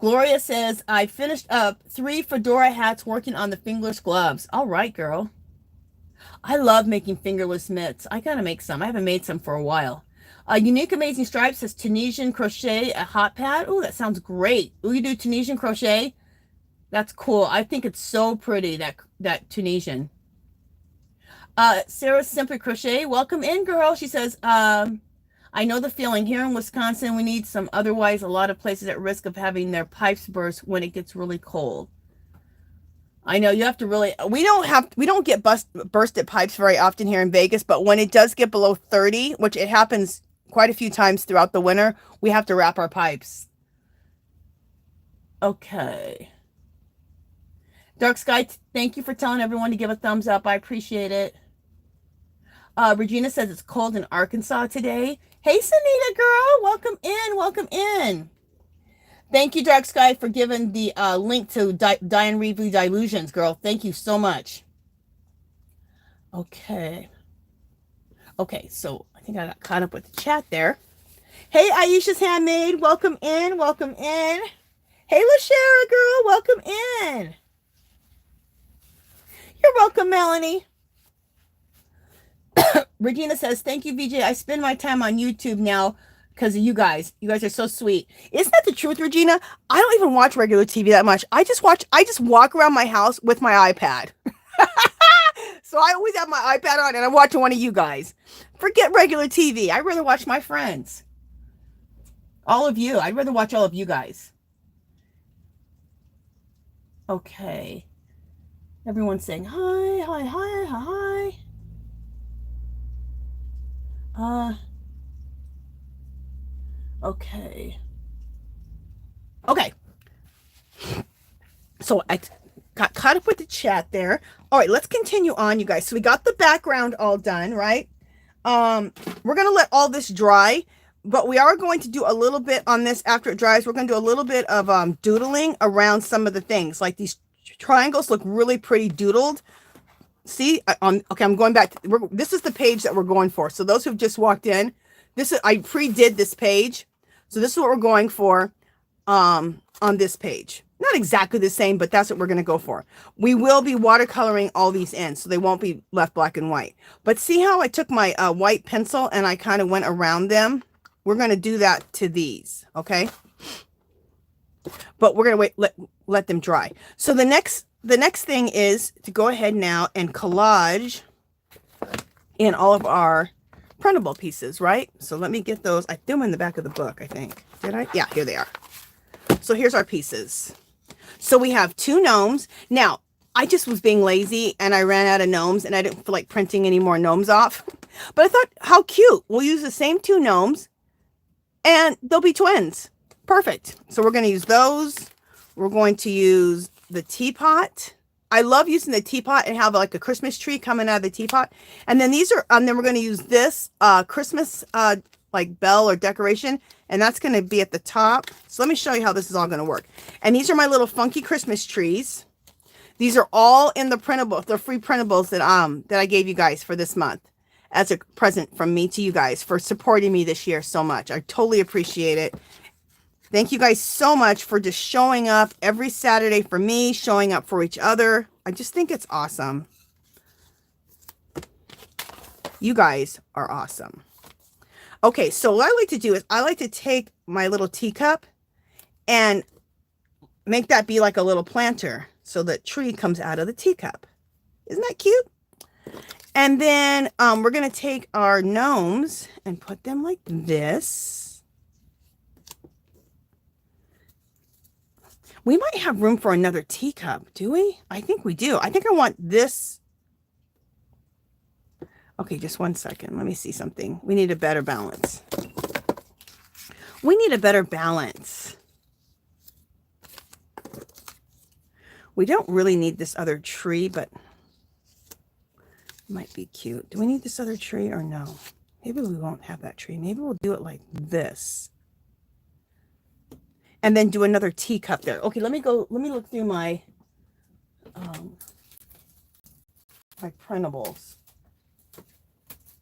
Gloria says, I finished up 3 fedora hats working on the fingerless gloves. All right, girl. I love making fingerless mitts. I gotta make some. I haven't made some for a while. Unique Amazing Stripes says Tunisian crochet, a hot pad. Oh, that sounds great. Oh, you do Tunisian crochet? That's cool. I think it's so pretty, that Tunisian. Sarah Simply Crochet, welcome in, girl. She says, I know the feeling. Here in Wisconsin, we need some. Otherwise, a lot of places at risk of having their pipes burst when it gets really cold. I know you have to really, we don't get bursted pipes very often here in Vegas, but when it does get below 30, which it happens quite a few times throughout the winter, we have to wrap our pipes. Okay. Dark Sky, thank you for telling everyone to give a thumbs up. I appreciate it. Regina says it's cold in Arkansas today. Hey, Sanita girl, welcome in, welcome in. Thank you, Dark Sky, for giving the link to Diane Reevely Delusions, girl. Thank you so much. Okay. Okay, so I think I got caught up with the chat there. Hey, Aisha's Handmade, welcome in, welcome in. Hey, LaShara girl, welcome in. You're welcome, Melanie. Regina says, thank you, VJ. I spend my time on YouTube now because of you guys. You guys are so sweet. Isn't that the truth, Regina? I don't even watch regular TV that much. I just walk around my house with my iPad. So I always have my iPad on and I'm watching one of you guys. Forget regular TV. I'd rather watch my friends. All of you. I'd rather watch all of you guys. Okay. Everyone's saying hi, hi, hi, hi, hi. Okay. Okay. So I got caught up with the chat there. All right, let's continue on, you guys. So we got the background all done, right? We're going to let all this dry, but we are going to do a little bit on this after it dries. We're going to do a little bit of doodling around some of the things. Like these triangles look really pretty doodled. See, okay, I'm going back. This is the page that we're going for. So those who've just walked in, I pre-did this page. So this is what we're going for on this page. Not exactly the same, but that's what we're going to go for. We will be watercoloring all these in, so they won't be left black and white. But see how I took my white pencil and I kind of went around them? We're going to do that to these, okay? But we're going to let them dry. So the next thing is to go ahead now and collage in all of our printable pieces, right? So let me get those. I threw them in the back of the book, I think. Did I? Yeah, here they are. So here's our pieces. So we have 2 gnomes. Now, I just was being lazy and I ran out of gnomes and I didn't feel like printing any more gnomes off. But I thought, how cute. We'll use the same 2 gnomes and they'll be twins. Perfect. So we're going to use those. We're going to use the teapot. I love using the teapot and have like a Christmas tree coming out of the teapot. And then these are, then we're going to use this Christmas like bell or decoration. And that's going to be at the top. So let me show you how this is all going to work. And these are my little funky Christmas trees. These are all in the printable, the free printables that I gave you guys for this month as a present from me to you guys for supporting me this year so much. I totally appreciate it. Thank you guys so much for just showing up every Saturday for me, showing up for each other. I just think it's awesome. You guys are awesome. Okay, so what I like to do is I like to take my little teacup and make that be like a little planter so the tree comes out of the teacup. Isn't that cute? And then we're going to take our gnomes and put them like this. We might have room for another teacup, do we? I think we do. I think I want this. Okay, just one second. Let me see something. We need a better balance. We need a better balance. We don't really need this other tree, but it might be cute. Do we need this other tree or no? Maybe we won't have that tree. Maybe we'll do it like this. And then do another teacup there. Okay, let me look through my my printables.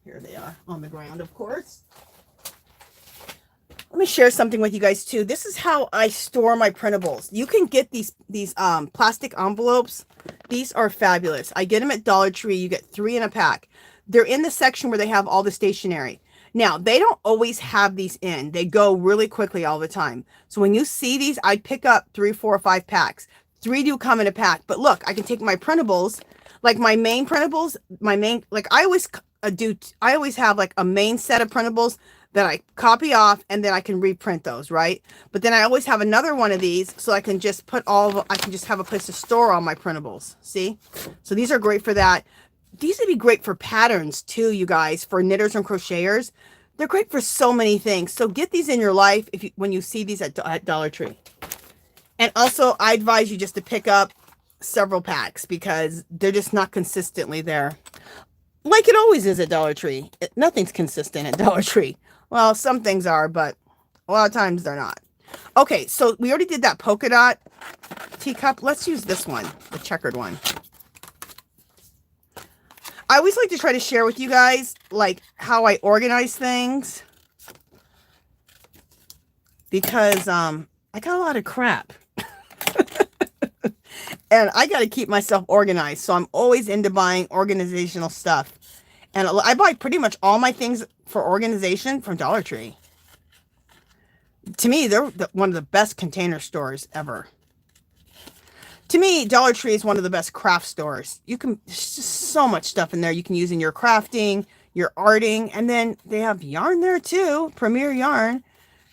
Here they are on the ground, of course. Let me share something with you guys too. This is how I store my printables. You can get these plastic envelopes These are fabulous. I get them at Dollar Tree. You get 3 in a pack. They're in the section where they have all the stationery. Now, they don't always have these in. They go really quickly all the time. So when you see these, I'd pick up 3, 4, or 5 packs. 3 do come in a pack. But look, I can take my printables, like my main printables, like I always have like a main set of printables that I copy off, and then I can reprint those, right? But then I always have another one of these, so I can just I can just have a place to store all my printables. See? So these are great for that. These would be great for patterns too, you guys, for knitters and crocheters. They're great for so many things. So get these in your life when you see these at Dollar Tree. And also, I advise you just to pick up several packs because they're just not consistently there. Like it always is at Dollar Tree. Nothing's consistent at Dollar Tree. Well, some things are, but a lot of times they're not. Okay, so we already did that polka dot teacup. Let's use this one, the checkered one. I always like to try to share with you guys, like, how I organize things. Because, I got a lot of crap. And I got to keep myself organized. So I'm always into buying organizational stuff. And I buy pretty much all my things for organization from Dollar Tree. To me, they're one of the best container stores ever. To me, Dollar Tree is one of the best craft stores. There's just so much stuff in there you can use in your crafting, your arting, and then they have yarn there too, Premier Yarn.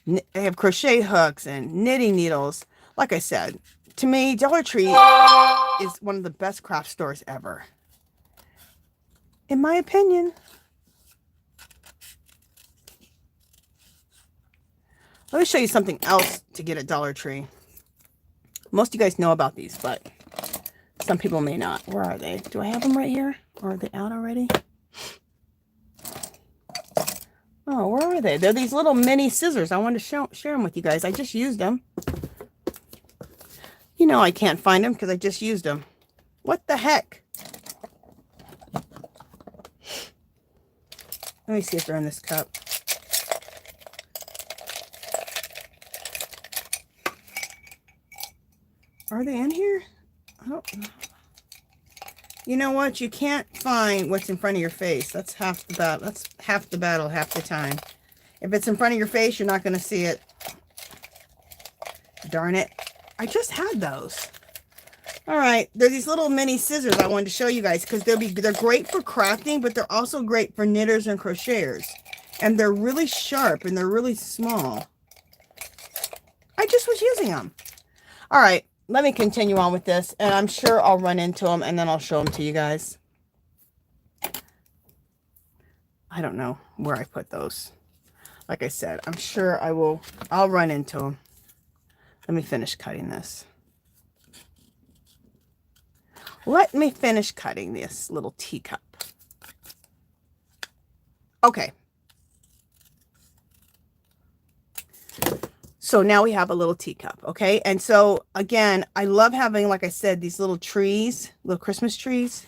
They have crochet hooks and knitting needles. Like I said, to me, Dollar Tree is one of the best craft stores ever. In my opinion. Let me show you something else to get at Dollar Tree. Most of you guys know about these, but some people may not. Where are they? Do I have them right here? Or are they out already? Oh, where are they? They're these little mini scissors. I wanted to share them with you guys. I just used them. You know I can't find them because I just used them. What the heck? Let me see if they're in this cup. Are they in here? Oh. You know what? You can't find what's in front of your face. That's half the battle. That's half the battle half the time. If it's in front of your face, you're not going to see it. Darn it. I just had those. All right. They're these little mini scissors I wanted to show you guys because they're great for crafting, but they're also great for knitters and crocheters. And they're really sharp and they're really small. I just was using them. All right. Let me continue on with this, and I'm sure I'll run into them, and then I'll show them to you guys. I don't know where I put those. Like I said, I'm sure I'll run into them. Let me finish cutting this. Let me finish cutting this little teacup. Okay. So now we have a little teacup, okay? And so, again, I love having, like I said, these little trees, little Christmas trees,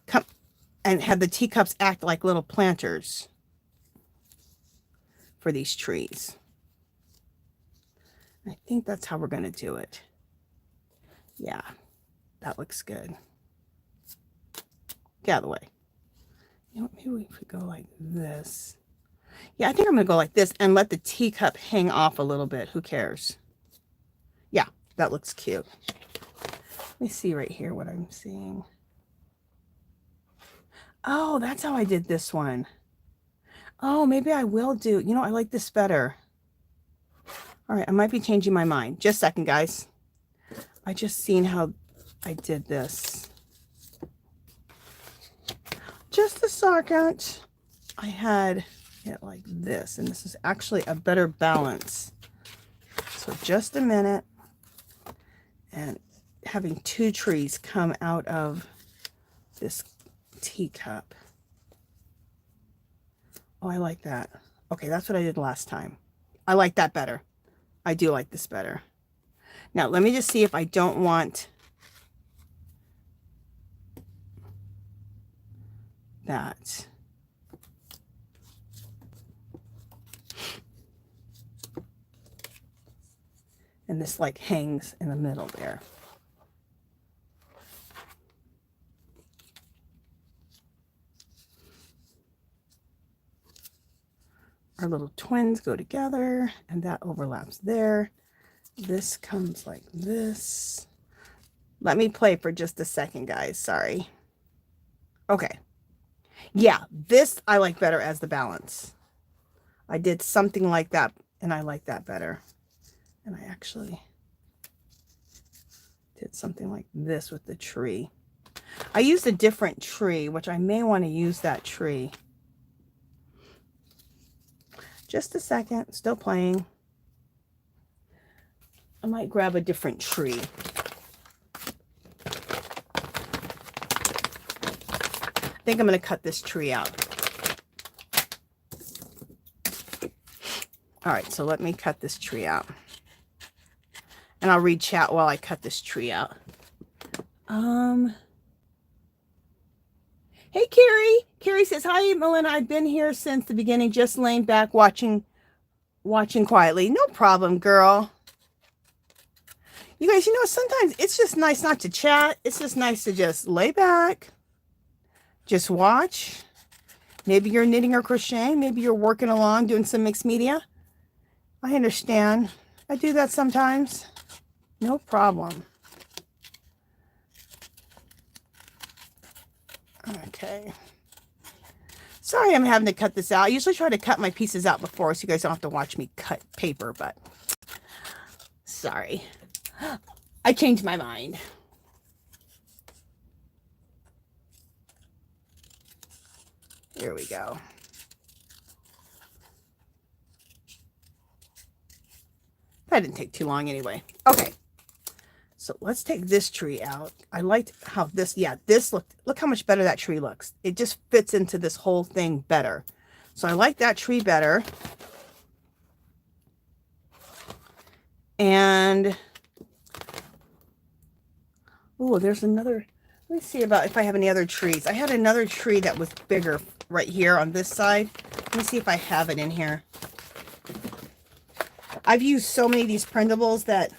come and have the teacups act like little planters for these trees. I think that's how we're going to do it. Yeah, that looks good. Get out of the way. You know what, maybe we could go like this. Yeah, I think I'm going to go like this and let the teacup hang off a little bit. Who cares? Yeah, that looks cute. Let me see right here what I'm seeing. Oh, that's how I did this one. Oh, maybe I will do. You know, I like this better. All right, I might be changing my mind. Just a second, guys. I just seen how I did this. Just a second. I had it like this, and this is actually a better balance. So just a minute, and having two trees come out of this teacup. Oh, I like that. Okay, that's what I did last time. I like that better. I do like this better. Now, let me just see if I don't want that. And this like hangs in the middle there. our little twins go together, and that overlaps there. This comes like this. Let me play for just a second, guys. Sorry. Okay. Yeah, this I like better as the balance. I did something like that, and I like that better. And I actually did something like this with the tree. I used a different tree, which I may want to use that tree. Just a second, still playing. I might grab a different tree. I think I'm going to cut this tree out. All right, so let me cut this tree out. And I'll read chat while I cut this tree out. Hey, Carrie. Carrie says, hi, Melinda. I've been here since the beginning, just laying back, watching quietly. No problem, girl. You guys, you know, sometimes it's just nice not to chat. It's just nice to just lay back, just watch. Maybe you're knitting or crocheting. Maybe you're working along, doing some mixed media. I understand. I do that sometimes. No problem. Okay. Sorry I'm having to cut this out. I usually try to cut my pieces out before so you guys don't have to watch me cut paper, but sorry. I changed my mind. Here we go. That didn't take too long anyway. Okay. So let's take this tree out. I liked how this, yeah, this look how much better that tree looks. It just fits into this whole thing better. So I like that tree better. And, oh, there's another, let me see about if I have any other trees. I had another tree that was bigger right here on this side. Let me see if I have it in here. I've used so many of these printables that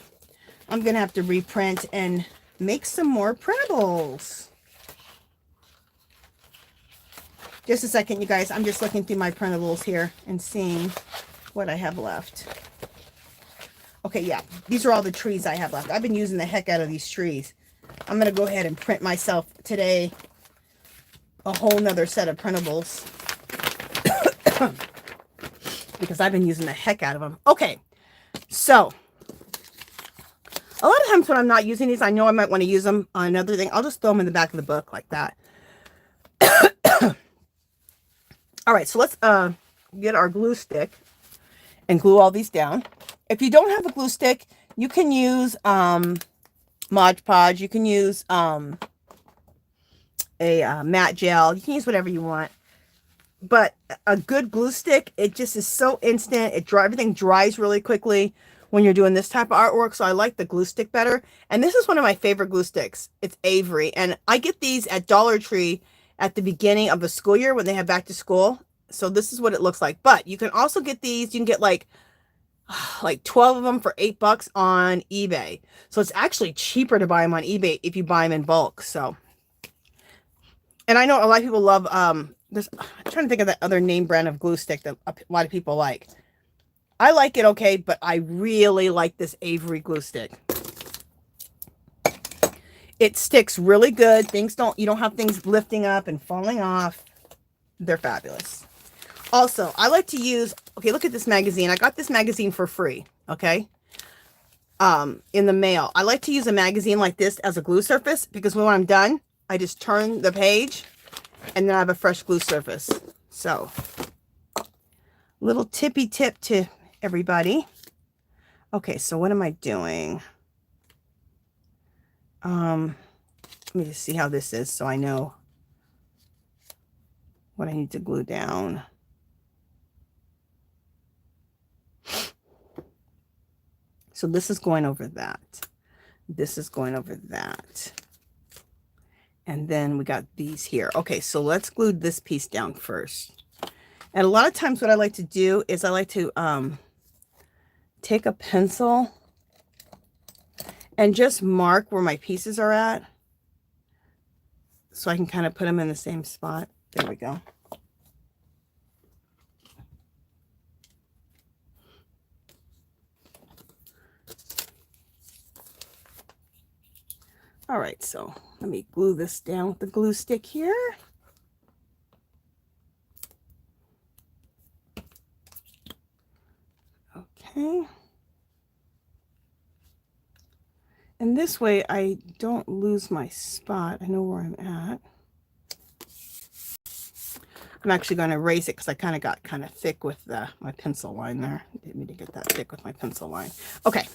I'm going to have to reprint and make some more printables. Just a second, you guys. I'm just looking through my printables here and seeing what I have left. Okay, yeah. These are all the trees I have left. I've been using the heck out of these trees. I'm going to go ahead and print myself today a whole nother set of printables. Because I've been using the heck out of them. Okay. So, a lot of times when I'm not using these, I know I might want to use them on another thing. I'll just throw them in the back of the book like that. All right, so let's get our glue stick and glue all these down. If you don't have a glue stick, you can use Mod Podge. You can use a matte gel. You can use whatever you want. But a good glue stick, it just is so instant. Everything dries really quickly when you're doing this type of artwork. So I like the glue stick better. And this is one of my favorite glue sticks. It's Avery. And I get these at Dollar Tree at the beginning of the school year when they have back to school. So this is what it looks like. But you can also get these. You can get like 12 of them for $8 on eBay. So it's actually cheaper to buy them on eBay if you buy them in bulk. So, and I know a lot of people love, I'm trying to think of that other name brand of glue stick that a lot of people like. I like it okay, but I really like this Avery glue stick. It sticks really good. You don't have things lifting up and falling off. They're fabulous. Also, I like to use, okay, look at this magazine. I got this magazine for free, okay? In the mail. I like to use a magazine like this as a glue surface because when I'm done, I just turn the page and then I have a fresh glue surface. So, little tippy tip to everybody. Okay, so what am I doing? Let me just see how this is so I know what I need to glue down. So this is going over that. This is going over that. And then we got these here. Okay, so let's glue this piece down first. And a lot of times what I like to do is I like to take a pencil and just mark where my pieces are at. So I can kind of put them in the same spot. There we go. All right, so let me glue this down with the glue stick here. Okay. And this way I don't lose my spot. I know where I'm at. I'm actually going to erase it because I kind of got kind of thick with my pencil line there. Didn't mean to get that thick with my pencil line. Okay.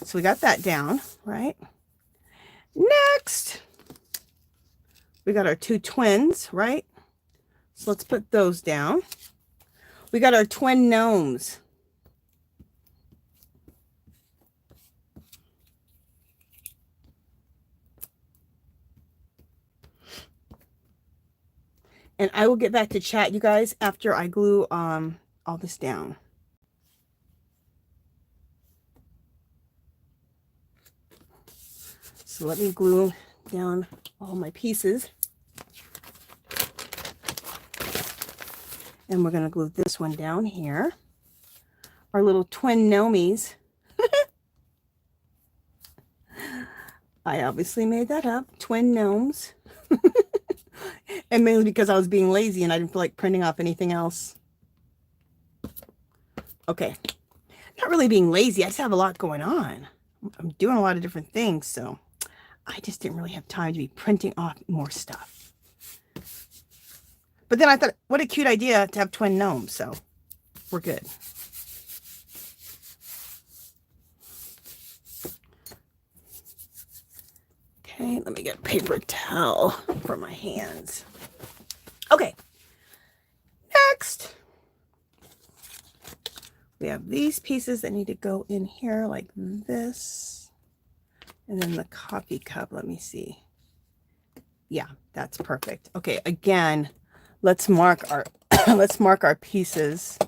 So we got that down, right? Next, we got our two twins, right? So let's put those down. We got our twin gnomes. And I will get back to chat, you guys, after I glue all this down. So let me glue down all my pieces. And we're going to glue this one down here. Our little twin gnomies. I obviously made that up. Twin gnomes. And mainly because I was being lazy and I didn't feel like printing off anything else. Okay. Not really being lazy. I just have a lot going on. I'm doing a lot of different things. So I just didn't really have time to be printing off more stuff. But then I thought, what a cute idea to have twin gnomes. So we're good. Okay, let me get a paper towel for my hands. Okay, next, we have these pieces that need to go in here like this. And then the coffee cup, let me see. Yeah, that's perfect. Okay, again, let's mark our let's mark our pieces.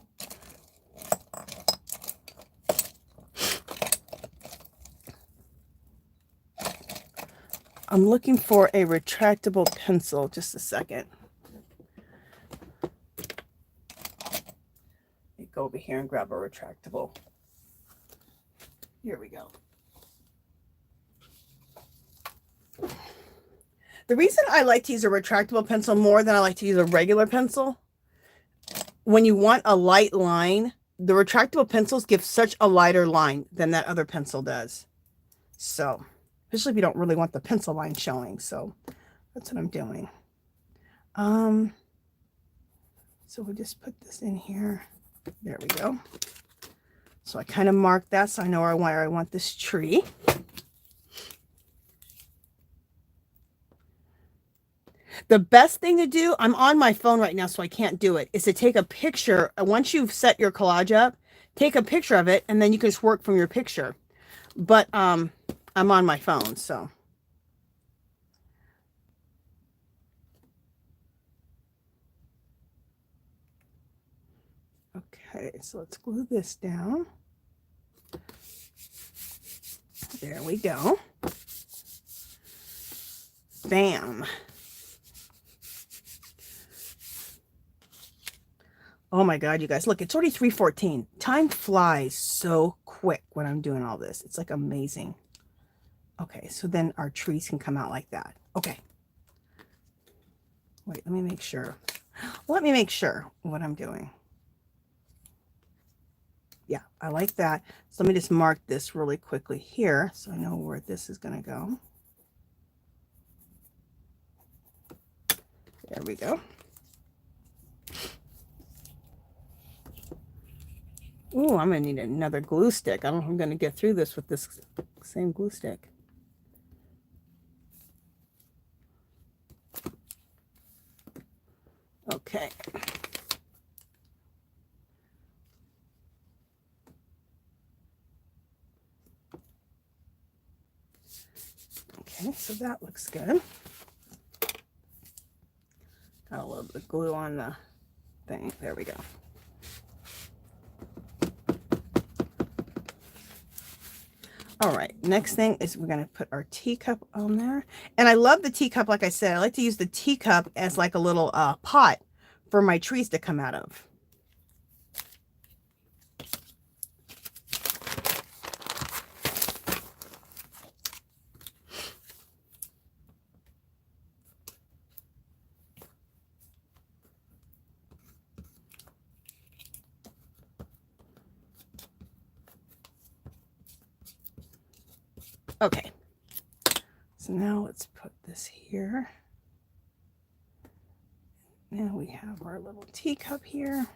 I'm looking for a retractable pencil. Just a second. Let me go over here and grab a retractable. Here we go. The reason I like to use a retractable pencil more than I like to use a regular pencil, when you want a light line, the retractable pencils give such a lighter line than that other pencil does. So, especially if you don't really want the pencil line showing. So that's what I'm doing. So we'll just put this in here. There we go. So I kind of marked that so I know where I want this tree. The best thing to do, I'm on my phone right now, so I can't do it, is to take a picture. Once you've set your collage up, take a picture of it, and then you can just work from your picture. But I'm on my phone, so. Okay, so let's glue this down. There we go. Bam. Oh my God, you guys, look, it's already 3:14. Time flies so quick when I'm doing all this. It's like amazing. Okay, so then our trees can come out like that. Okay. Wait, let me make sure. Let me make sure what I'm doing. Yeah, I like that. So let me just mark this really quickly here so I know where this is going to go. There we go. Ooh, I'm going to need another glue stick. I don't know if I'm going to get through this with this same glue stick. Okay. Okay, so that looks good. Got a little bit of glue on the thing. There we go. All right, next thing is we're going to put our teacup on there. And I love the teacup, like I said. I like to use the teacup as like a little pot for my trees to come out of. Okay. So now let's put this here. Now we have our little teacup here.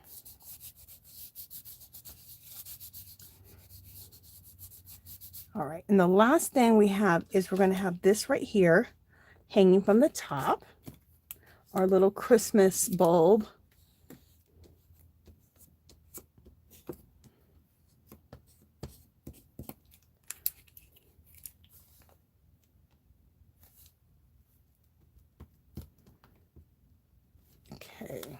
All right, and the last thing we have is we're going to have this right here hanging from the top, our little Christmas bulb. Okay.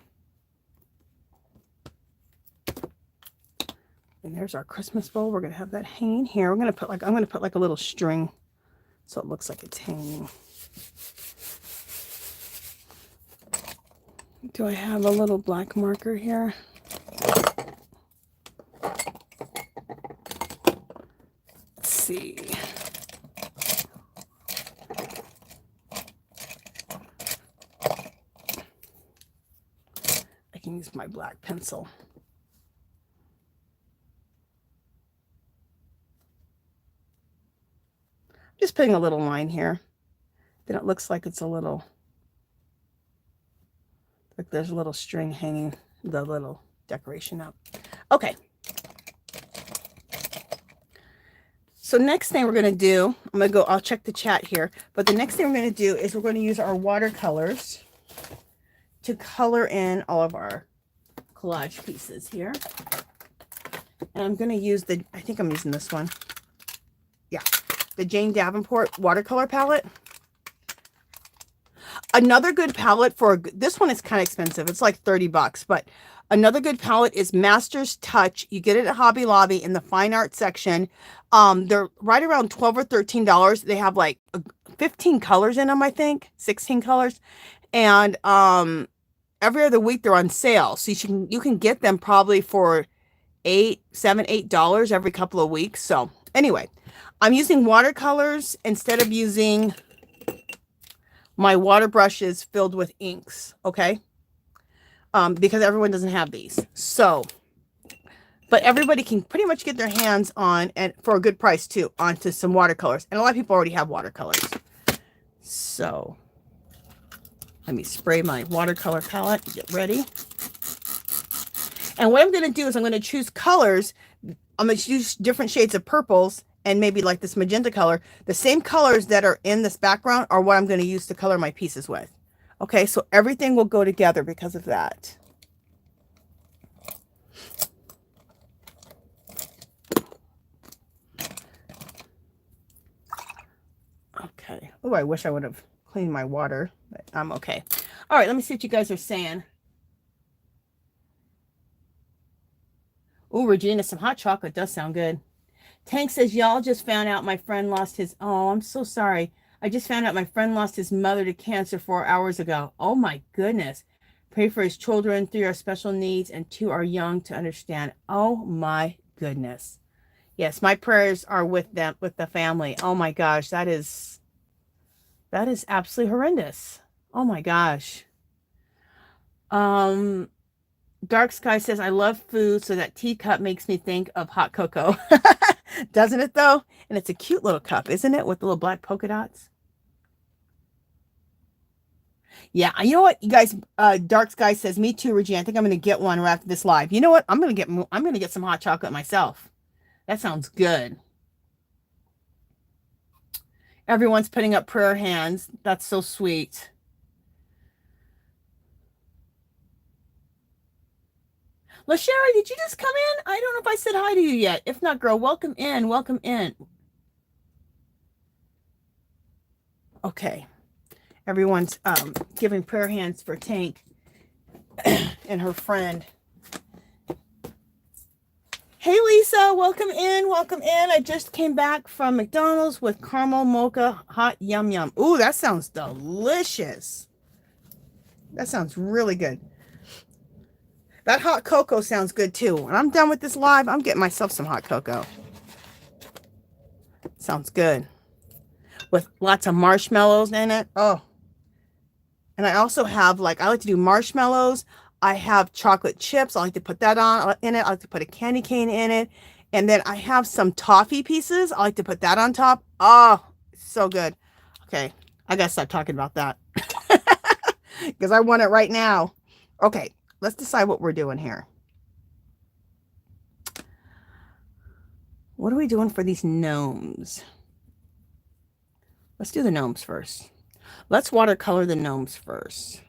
And there's our Christmas bowl. We're going to have that hanging here. We're going to put like, I'm going to put like a little string so it looks like it's hanging. Do I have a little black marker here? Let's see. I can use my black pencil. Just putting a little line here. Then it looks like it's a little, like there's a little string hanging the little decoration up. Okay. So next thing we're going to do, I'm going to go, I'll check the chat here, but the next thing we're going to do is we're going to use our watercolors to color in all of our collage pieces here. And I'm going to use the, I think I'm using this one. Yeah. The Jane Davenport watercolor palette. Another good palette for, this one is kind of expensive. It's like 30 bucks, but another good palette is Master's Touch. You get it at Hobby Lobby in the fine art section. They're right around $12 or $13. They have like 15 colors in them, I think, 16 colors. And every other week they're on sale. So you can get them probably for $7, $8 every couple of weeks. So anyway, I'm using watercolors instead of using my water brushes filled with inks, okay? Because everyone doesn't have these. So, but everybody can pretty much get their hands on, and for a good price too, onto some watercolors. And a lot of people already have watercolors. So, let me spray my watercolor palette, get ready. And what I'm going to do is I'm going to choose colors. I'm going to use different shades of purples and maybe like this magenta color. The same colors that are in this background are what I'm going to use to color my pieces with. Okay, so everything will go together because of that. Okay. Oh, I wish I would have cleaned my water, but I'm okay. All right, let me see what you guys are saying. Oh, Regina, some hot chocolate does sound good. Tank says, y'all just found out my friend lost his, oh, I'm so sorry. I just found out my friend lost his mother to cancer 4 hours ago. Oh my goodness. Pray for his children. 3 are special needs and 2 are young to understand. Oh my goodness. Yes, my prayers are with them, with the family. Oh my gosh, that is absolutely horrendous. Oh my gosh. Dark Sky says, I love food, so that teacup makes me think of hot cocoa. Doesn't it though? And it's a cute little cup, isn't it? With the little black polka dots. Yeah, you know what, you guys, Dark Sky says, me too, Regina. I think I'm going to get one right after this live. You know what? I'm going to get some hot chocolate myself. That sounds good. Everyone's putting up prayer hands. That's so sweet. LaSherry, did you just come in? I don't know if I said hi to you yet. If not, girl, welcome in. Welcome in. Okay. Everyone's giving prayer hands for Tank and her friend. Hey, Lisa, welcome in. Welcome in. I just came back from McDonald's with caramel mocha hot yum yum. Ooh, that sounds delicious. That sounds really good. That hot cocoa sounds good too. When I'm done with this live, I'm getting myself some hot cocoa. Sounds good. With lots of marshmallows in it. Oh. And I also have, like, I like to do marshmallows. I have chocolate chips. I like to put that on in it. I like to put a candy cane in it. And then I have some toffee pieces. I like to put that on top. Oh, so good. Okay, I gotta stop talking about that because I want it right now. Okay, let's decide what we're doing here. What are we doing for these gnomes? Let's do the gnomes first. Let's watercolor the gnomes first.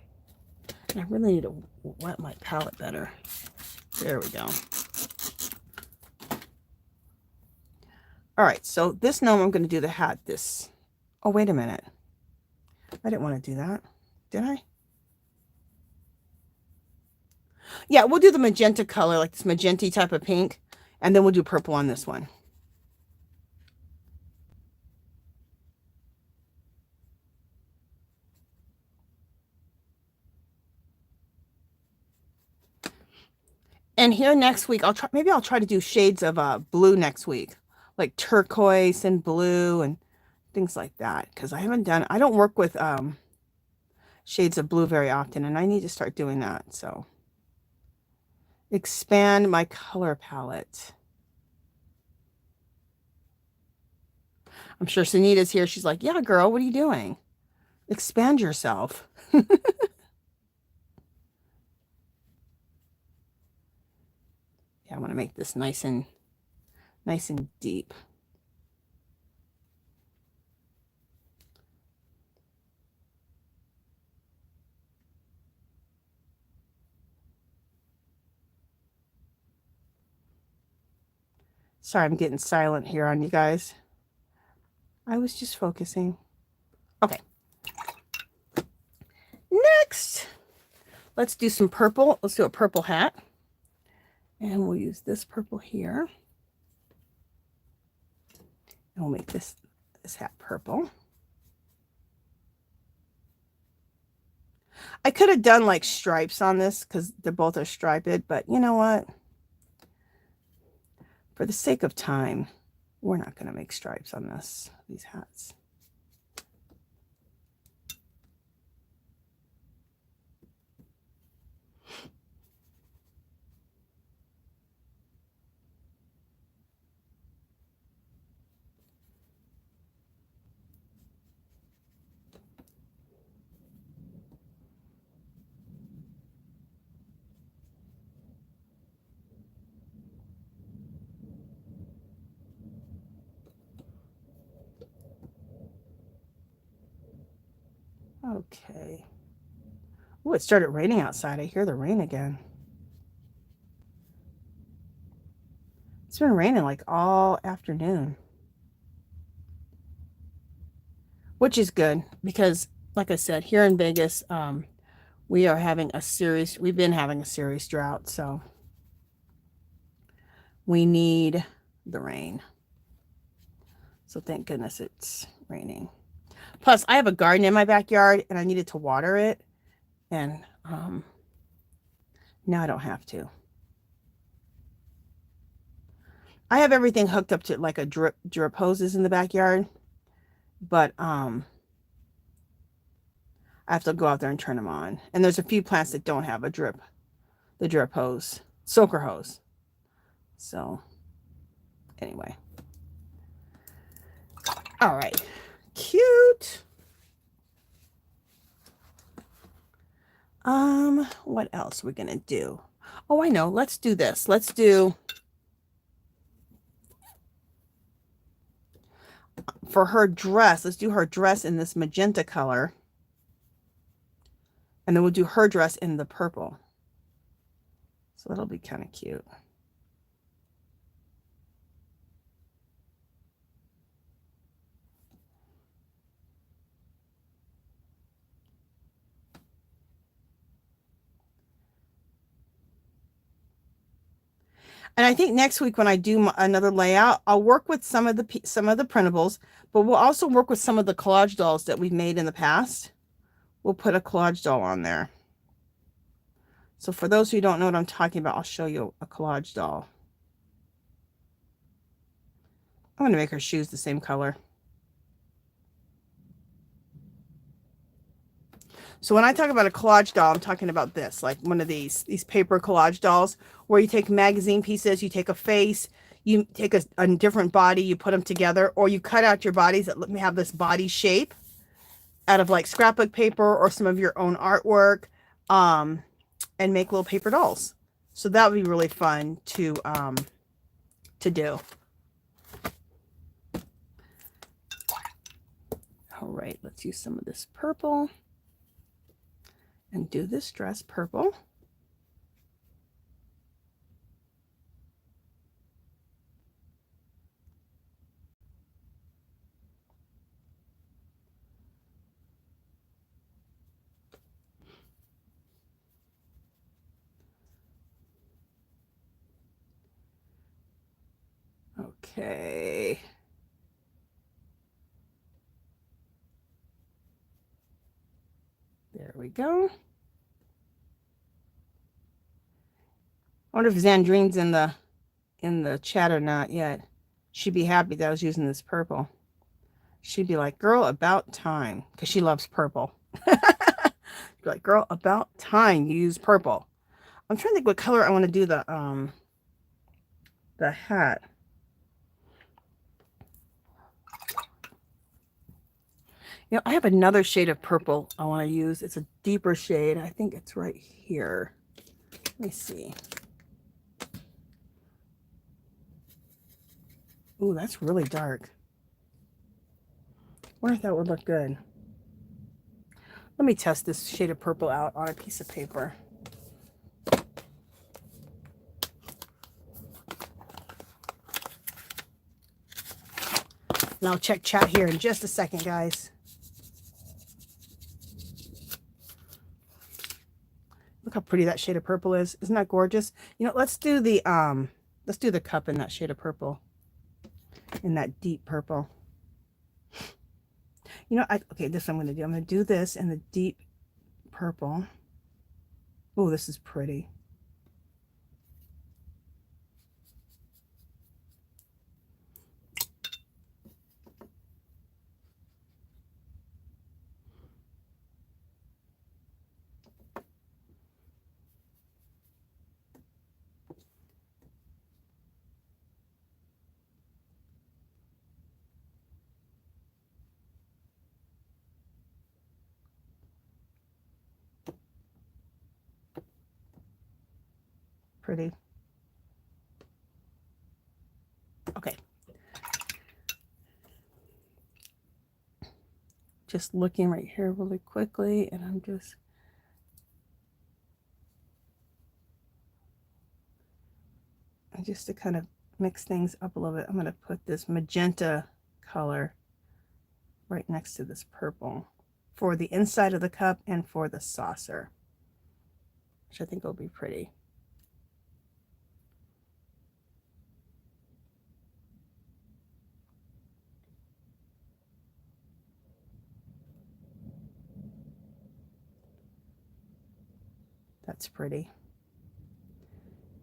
I really need to wet my palette better. There we go. All right, so this gnome, I'm going to do the hat this. Oh, wait a minute. I didn't want to do that. Did I? Yeah, we'll do the magenta color, like this magenta type of pink. And then we'll do purple on this one. And here next week, maybe I'll try to do shades of blue next week, like turquoise and blue and things like that. Because I don't work with shades of blue very often, and I need to start doing that. So expand my color palette. I'm sure Sunita's here. She's like, yeah, girl, what are you doing? Expand yourself. Yeah, I want to make this nice and deep. Sorry, I'm getting silent here on you guys. I was just focusing. Okay. Next, let's do some purple. Let's do a purple hat. And we'll use this purple here. And we'll make this hat purple. I could have done like stripes on this because they're both are striped, but you know what? For the sake of time, we're not going to make stripes on these hats. Okay. Oh, it started raining outside. I hear the rain again. It's been raining like all afternoon. Which is good because, like I said, here in Vegas, we've been having a serious drought, so we need the rain. So thank goodness it's raining. Plus, I have a garden in my backyard and I needed to water it. And now I don't have to. I have everything hooked up to like a drip hoses in the backyard. But I have to go out there and turn them on. And there's a few plants that don't have the drip hose, soaker hose. So anyway. All right. Cute. What else are we gonna do? Oh, I know. Let's do this. Let's do for her dress. Let's do her dress in this magenta color. And then we'll do her dress in the purple. So that'll be kind of cute. And I think next week when I do another layout, I'll work with some of the printables, but we'll also work with some of the collage dolls that we've made in the past. We'll put a collage doll on there. So for those who don't know what I'm talking about, I'll show you a collage doll. I'm going to make her shoes the same color. So when I talk about a collage doll, I'm talking about this, like one of these paper collage dolls where you take magazine pieces, you take a face, you take a different body, you put them together, or you cut out your bodies that let me have this body shape out of like scrapbook paper or some of your own artwork, and make little paper dolls. So that would be really fun to do. All right, let's use some of this purple and do this dress purple. Okay. There we go. I wonder if Zandrine's in the chat or not yet. She'd be happy that I was using this purple. She'd be like, girl, about time. Because she loves purple. She'd be like, girl, about time you use purple. I'm trying to think what color I want to do the hat. You know, I have another shade of purple I want to use. It's a deeper shade. I think it's right here. Let me see. Ooh, that's really dark. I wonder if that would look good. Let me test this shade of purple out on a piece of paper. And I'll check chat here in just a second, guys. Look how pretty that shade of purple is. Isn't that gorgeous? You know, let's do the cup in that shade of purple. In that deep purple. You know, okay, this I'm going to do. I'm going to do this in the deep purple. Oh, this is pretty. Pretty. Okay. Just looking right here really quickly, and I'm just to kind of mix things up a little bit, I'm going to put this magenta color right next to this purple for the inside of the cup and for the saucer, which I think will be pretty. That's pretty.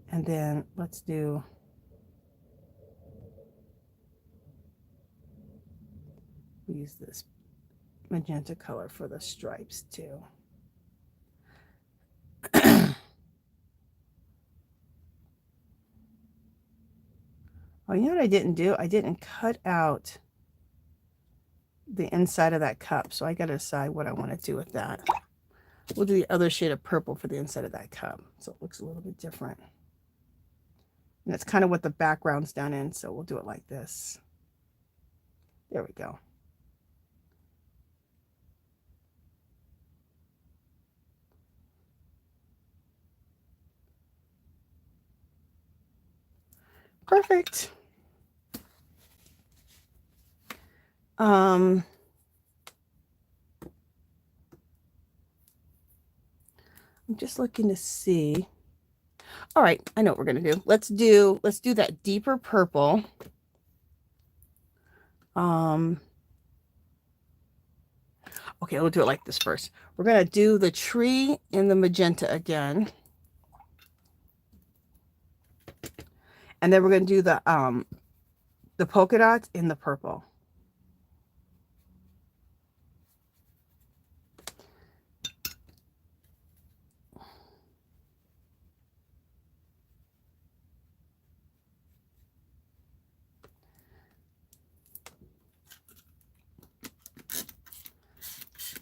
And then let's use this magenta color for the stripes too. Oh, you know what I didn't do? I didn't cut out the inside of that cup, so I got to decide what I want to do with that. We'll do the other shade of purple for the inside of that cup, so it looks a little bit different. And that's kind of what the background's done in, so we'll do it like this. There we go. Perfect. I'm just looking to see. All right, I know what we're gonna do. Let's do that deeper purple. Okay, we'll do it like this first. We're gonna do the tree in the magenta again. And then we're gonna do the polka dots in the purple.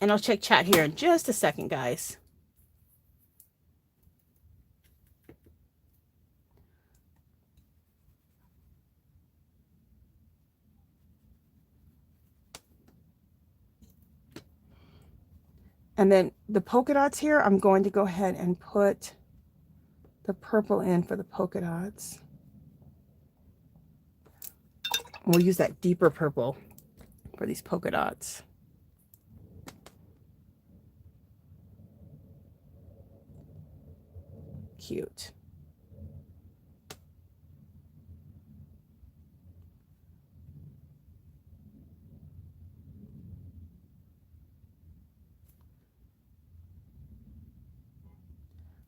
And I'll check chat here in just a second, guys. And then the polka dots here, I'm going to go ahead and put the purple in for the polka dots. We'll use that deeper purple for these polka dots. Cute.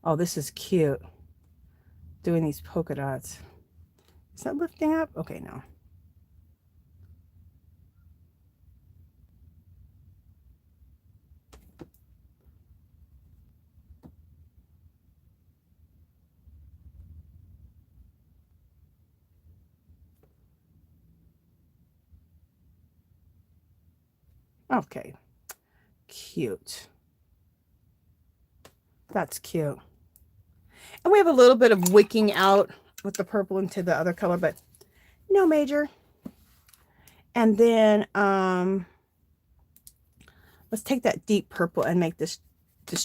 Oh, this is cute. Doing these polka dots. Is that lifting up? Okay, no. Okay, cute. That's cute. And we have a little bit of wicking out with the purple into the other color, but no major. And then let's take that deep purple and make this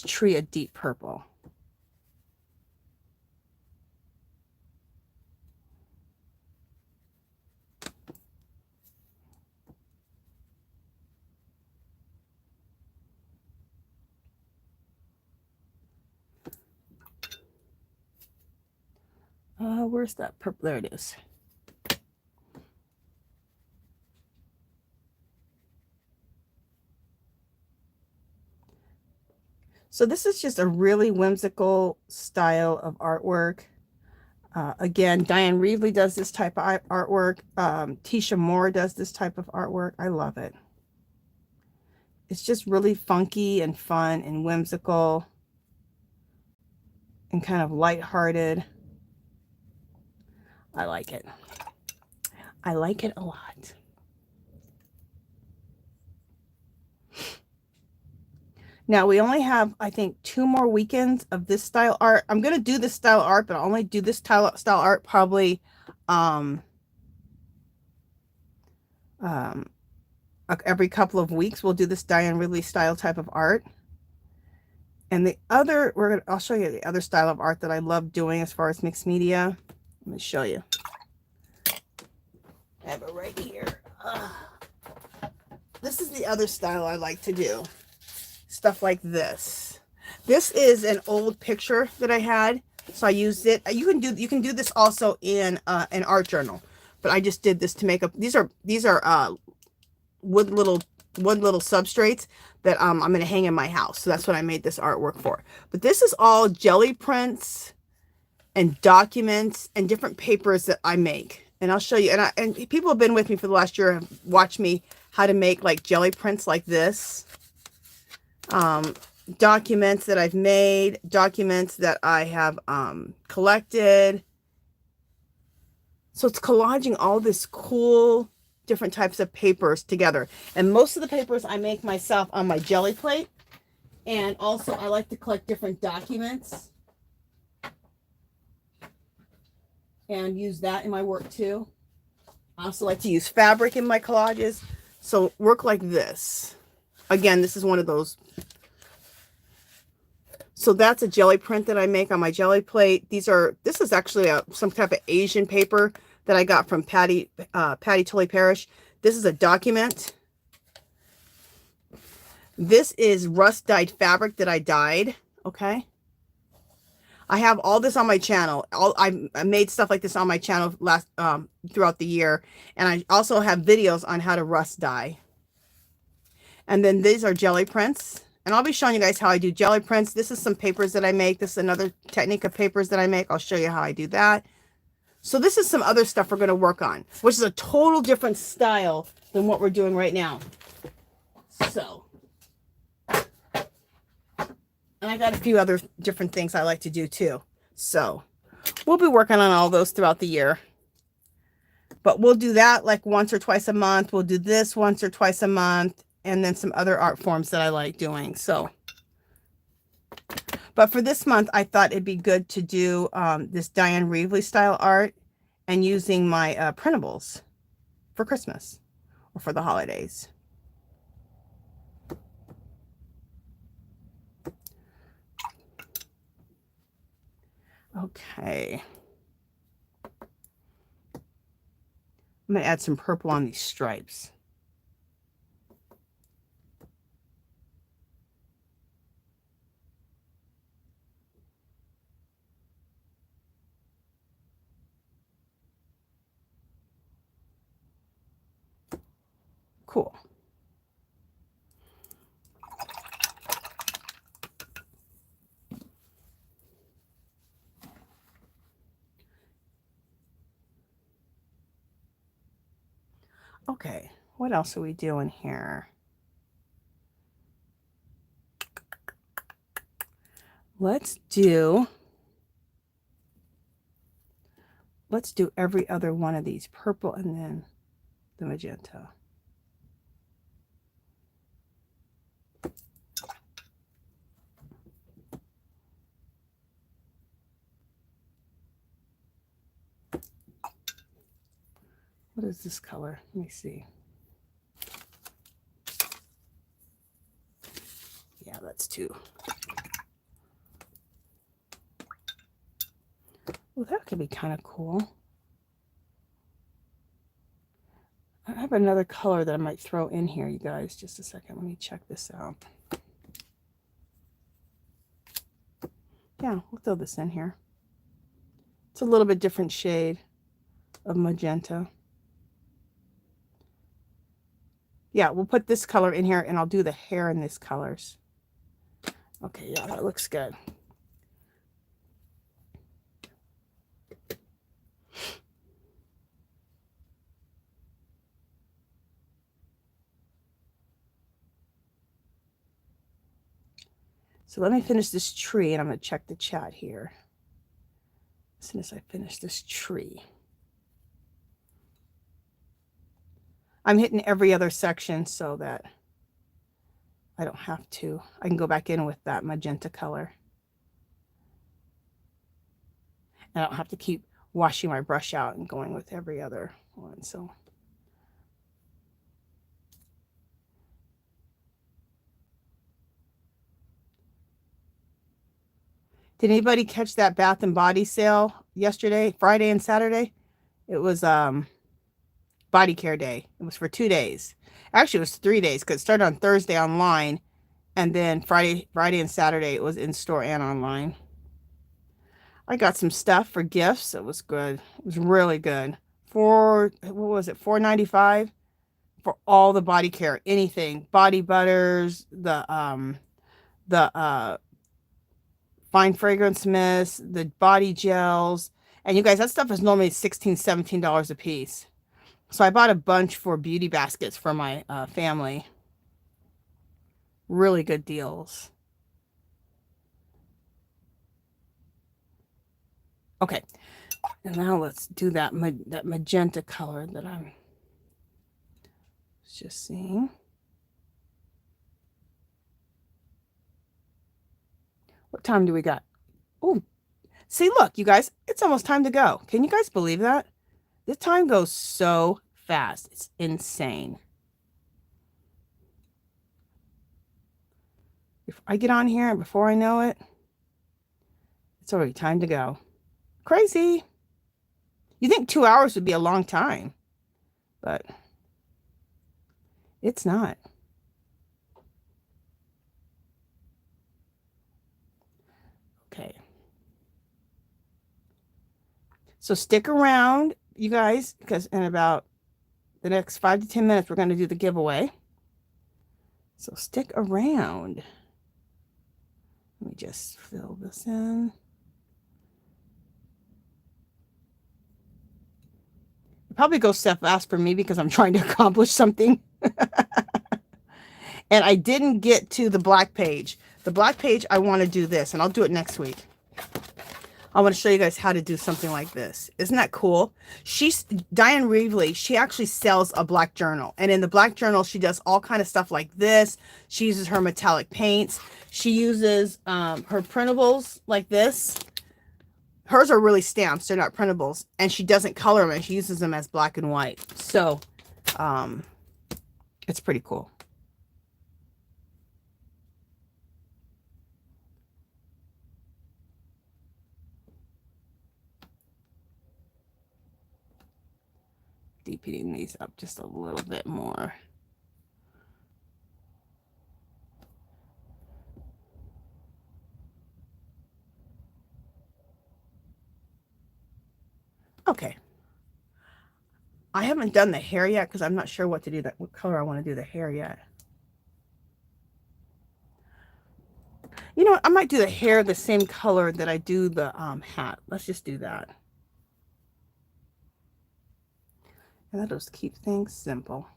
tree a deep purple. Where's that purple? There it is. So this is just a really whimsical style of artwork. Again, Diane Reevely does this type of artwork. Tisha Moore does this type of artwork. I love it. It's just really funky and fun and whimsical and kind of lighthearted. I like it. I like it a lot. Now we only have, I think, 2 more weekends of this style art. I'm going to do this style art, but I'll only do this style art probably every couple of weeks. We'll do this Diane Reevely style type of art. And the other, I'll show you the other style of art that I love doing as far as mixed media. Let me show you. I have it right here. This is the other style I like to do. Stuff like this. This is an old picture that I had, so I used it. You can do this also in an art journal, but I just did this to make up. These are wood little substrates that I'm going to hang in my house. So that's what I made this artwork for. But this is all jelly prints and documents and different papers that I make. And I'll show you. And people have been with me for the last year, have watched me how to make like jelly prints like this. Documents that I've made, documents that I have collected. So it's collaging all this cool different types of papers together. And most of the papers I make myself on my jelly plate. And also I like to collect different documents and use that in my work too. I also like to use fabric in my collages. So work like this. Again, this is one of those. So that's a jelly print that I make on my jelly plate. This is actually some type of Asian paper that I got from PATTI, TOLLEY PARRISH. This is a document. This is rust dyed fabric that I dyed. Okay. I have all this on my channel. I made stuff like this on my channel throughout the year. And I also have videos on how to rust dye. And then these are jelly prints. And I'll be showing you guys how I do jelly prints. This is some papers that I make. This is another technique of papers that I make. I'll show you how I do that. So this is some other stuff we're going to work on, which is a total different style than what we're doing right now. So, and I got a few other different things I like to do too. So we'll be working on all those throughout the year. But we'll do that like once or twice a month. We'll do this once or twice a month. and then some other art forms that I like doing. So, but for this month, I thought it'd be good to do this Diane Reevely style art and using my printables for Christmas or for the holidays. Okay. I'm going to add some purple on these stripes. Cool. Okay, what else are we doing here? Let's do every other one of these, purple and then the magenta. What is this color? Let me see. Yeah, that's 2. Well, that could be kind of cool. I have another color that I might throw in here, you guys. Just a second. Let me check this out. Yeah, we'll throw this in here. It's a little bit different shade of magenta. Yeah, we'll put this color in here and I'll do the hair in these colors. Okay, yeah, that looks good. So let me finish this tree and I'm going to check the chat here as soon as I finish this tree. I'm hitting every other section so that I don't have to. I can go back in with that magenta color. And I don't have to keep washing my brush out and going with every other one. So did anybody catch that Bath and Body sale yesterday, Friday and Saturday? It was body care day. It was for 2 days. Actually, it was 3 days because it started on Thursday online, and then Friday and Saturday it was in store and online. I got some stuff for gifts. It was good. It was really good. For what was it? $4.95 for all the body care, anything, body butters, the fine fragrance mist, the body gels, and you guys, that stuff is normally $16, $17 a piece. So I bought a bunch for beauty baskets for my family. Really good deals. Okay, and now let's do that magenta color that I'm just seeing. What time do we got? Oh, see, look, you guys, it's almost time to go. Can you guys believe that? This time goes so fast. It's insane. If I get on here and before I know it, it's already time to go. Crazy. You think 2 hours would be a long time, but it's not. Okay. So stick around, you guys, because in about the next 5 to 10 minutes, we're going to do the giveaway. So stick around. Let me just fill this in. It probably goes so fast for me because I'm trying to accomplish something. And I didn't get to the black page. The black page, I want to do this, and I'll do it next week. I want to show you guys how to do something like this. Isn't that cool? Diane Reevely, she actually sells a black journal. And in the black journal, she does all kind of stuff like this. She uses her metallic paints. She uses her printables like this. Hers are really stamps. They're not printables. And she doesn't color them, and she uses them as black and white. So it's pretty cool. Deepening these up just a little bit more. Okay. I haven't done the hair yet because I'm not sure what to do, what color I want to do the hair yet. You know what? I might do the hair the same color that I do the hat. Let's just do that. And that'll just keep things simple.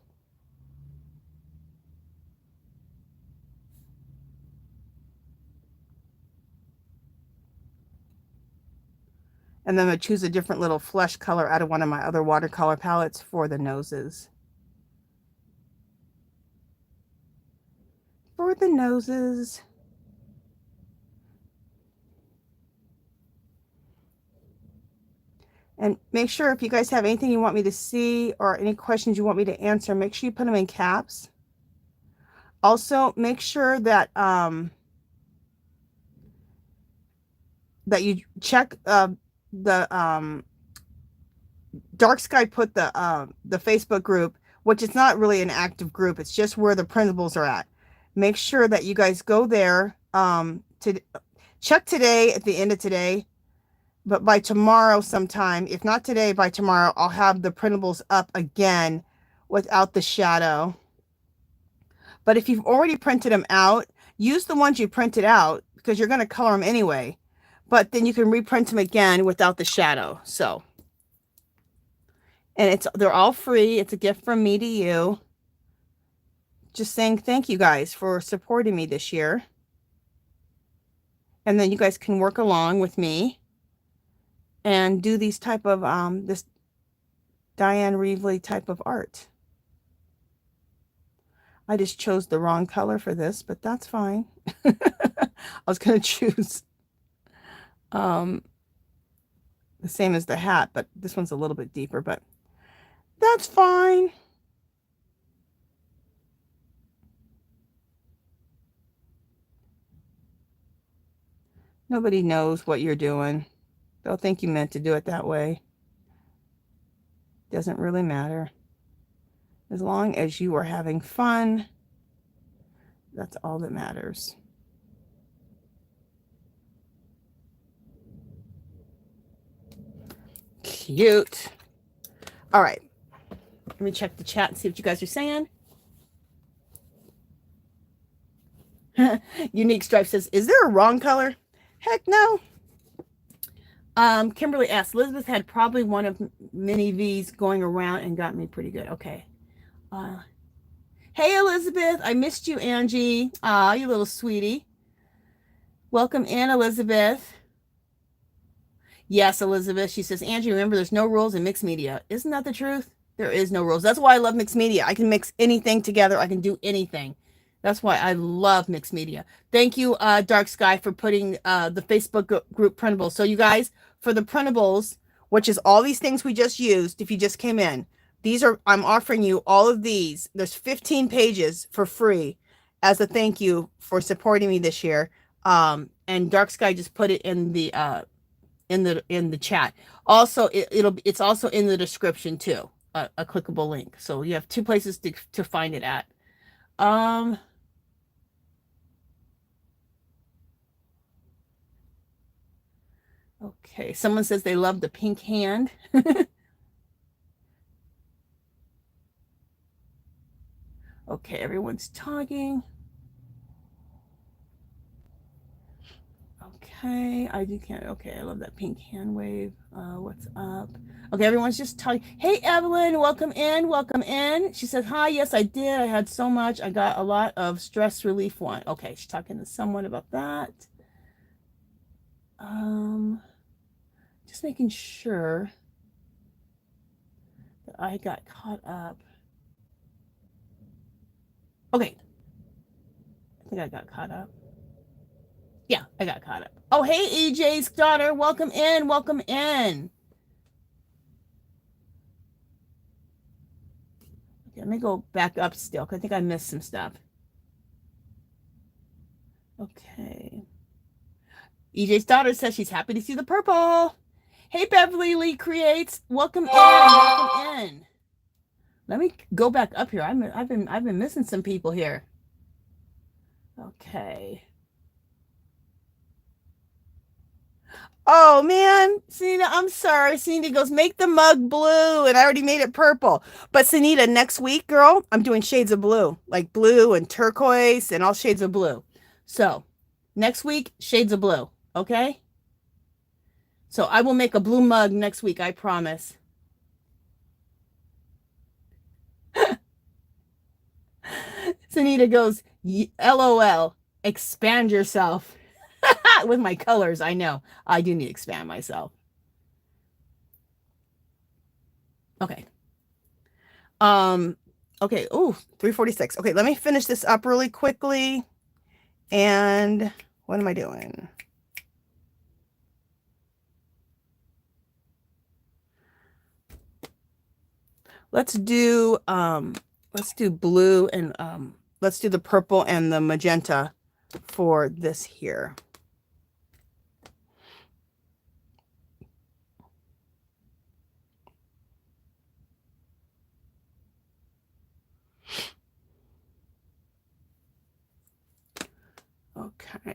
And then I'm going to choose a different little flesh color out of one of my other watercolor palettes for the noses. For the noses. And make sure if you guys have anything you want me to see or any questions you want me to answer, make sure you put them in caps. Also, make sure that that you check the Dark Sky put the Facebook group, which is not really an active group. It's just where the printables are at. Make sure that you guys go there to check today at the end of today. But by tomorrow sometime, if not today, by tomorrow, I'll have the printables up again without the shadow. But if you've already printed them out, use the ones you printed out because you're going to color them anyway. But then you can reprint them again without the shadow. So, and they're all free. It's a gift from me to you. Just saying thank you guys for supporting me this year. And then you guys can work along with me and do these type of this Diane Reevely type of art. I just chose the wrong color for this, but that's fine. I was going to choose the same as the hat, but this one's a little bit deeper, but that's fine. Nobody knows what you're doing. They'll think you meant to do it that way. Doesn't really matter. As long as you are having fun, that's all that matters. Cute. All right. Let me check the chat and see what you guys are saying. Unique Stripe says, is there a wrong color? Heck no. Kimberly asks, Elizabeth had probably one of many V's going around and got me pretty good. Okay. Hey, Elizabeth. I missed you, Angie. Ah, you little sweetie. Welcome in, Elizabeth. Yes, Elizabeth. She says, Angie, remember, there's no rules in mixed media. Isn't that the truth? There is no rules. That's why I love mixed media. I can mix anything together. I can do anything. That's why I love mixed media. Thank you, Dark Sky, for putting the Facebook group printables. So you guys, for the printables, which is all these things we just used, if you just came in, I'm offering you all of these. There's 15 pages for free as a thank you for supporting me this year. And Dark Sky just put it in the chat. Also, it's also in the description too, a clickable link. So you have two places to find it at. Okay, someone says they love the pink hand. Okay, everyone's talking. Okay, okay, I love that pink hand wave. What's up? Okay, everyone's just talking. Hey, Evelyn, welcome in, welcome in. She says, hi, yes, I did. I had so much. I got a lot of stress relief one. Okay, she's talking to someone about that. just making sure that I got caught up. Okay. I think I got caught up. Yeah, I got caught up. Oh, hey, EJ's daughter. Welcome in. Welcome in. Okay, let me go back up still because I think I missed some stuff. Okay. EJ's daughter says she's happy to see the purple. Hey, Beverly Lee Creates. Welcome in. Welcome in. Let me go back up here. I've been missing some people here. Okay. Oh man, Sunita, I'm sorry. Sunita goes, make the mug blue, and I already made it purple. But Sunita, next week, girl, I'm doing shades of blue, like blue and turquoise and all shades of blue. So next week, shades of blue. Okay. So I will make a blue mug next week, I promise. Sunita goes, LOL, expand yourself. With my colors, I know. I do need to expand myself. Okay. Okay. Oh, 3:46. Okay, let me finish this up really quickly. And what am I doing? Let's do blue and let's do the purple and the magenta for this here. Okay.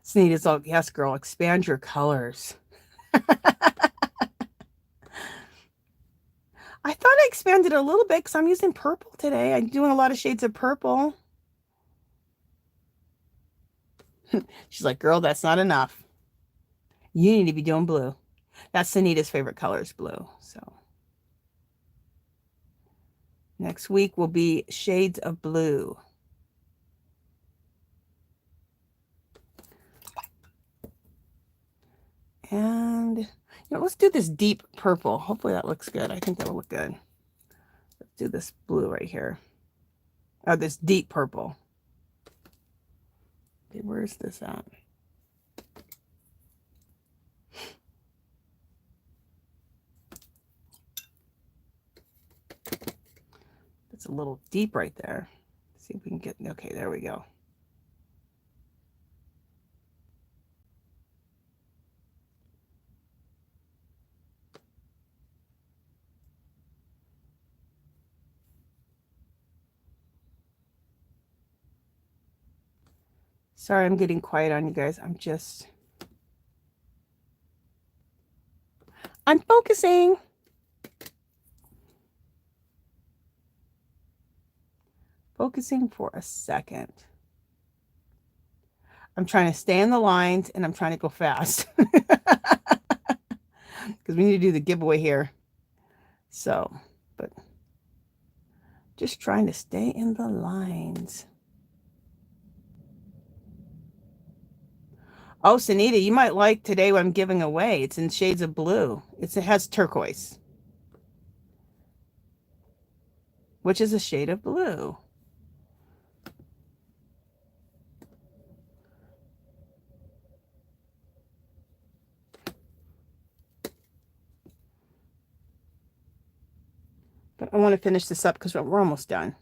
Sunita's all, yes, girl, expand your colors. I thought I expanded a little bit because I'm using purple today. I'm doing a lot of shades of purple. She's like, girl, that's not enough. You need to be doing blue. That's Sunita's favorite color is blue. So next week will be shades of blue. And you know, let's do this deep purple. Hopefully that looks good. I think that'll look good. Let's do this blue right here. Oh, this deep purple. Okay, where's this at? It's a little deep right there. Let's see if we can get, okay, there we go. Sorry, I'm getting quiet on you guys. I'm focusing. Focusing for a second. I'm trying to stay in the lines and I'm trying to go fast. Because we need to do the giveaway here. So, but just trying to stay in the lines. Oh, Sunita, you might like today what I'm giving away. It's in shades of blue. It has turquoise, which is a shade of blue. But I want to finish this up because we're almost done.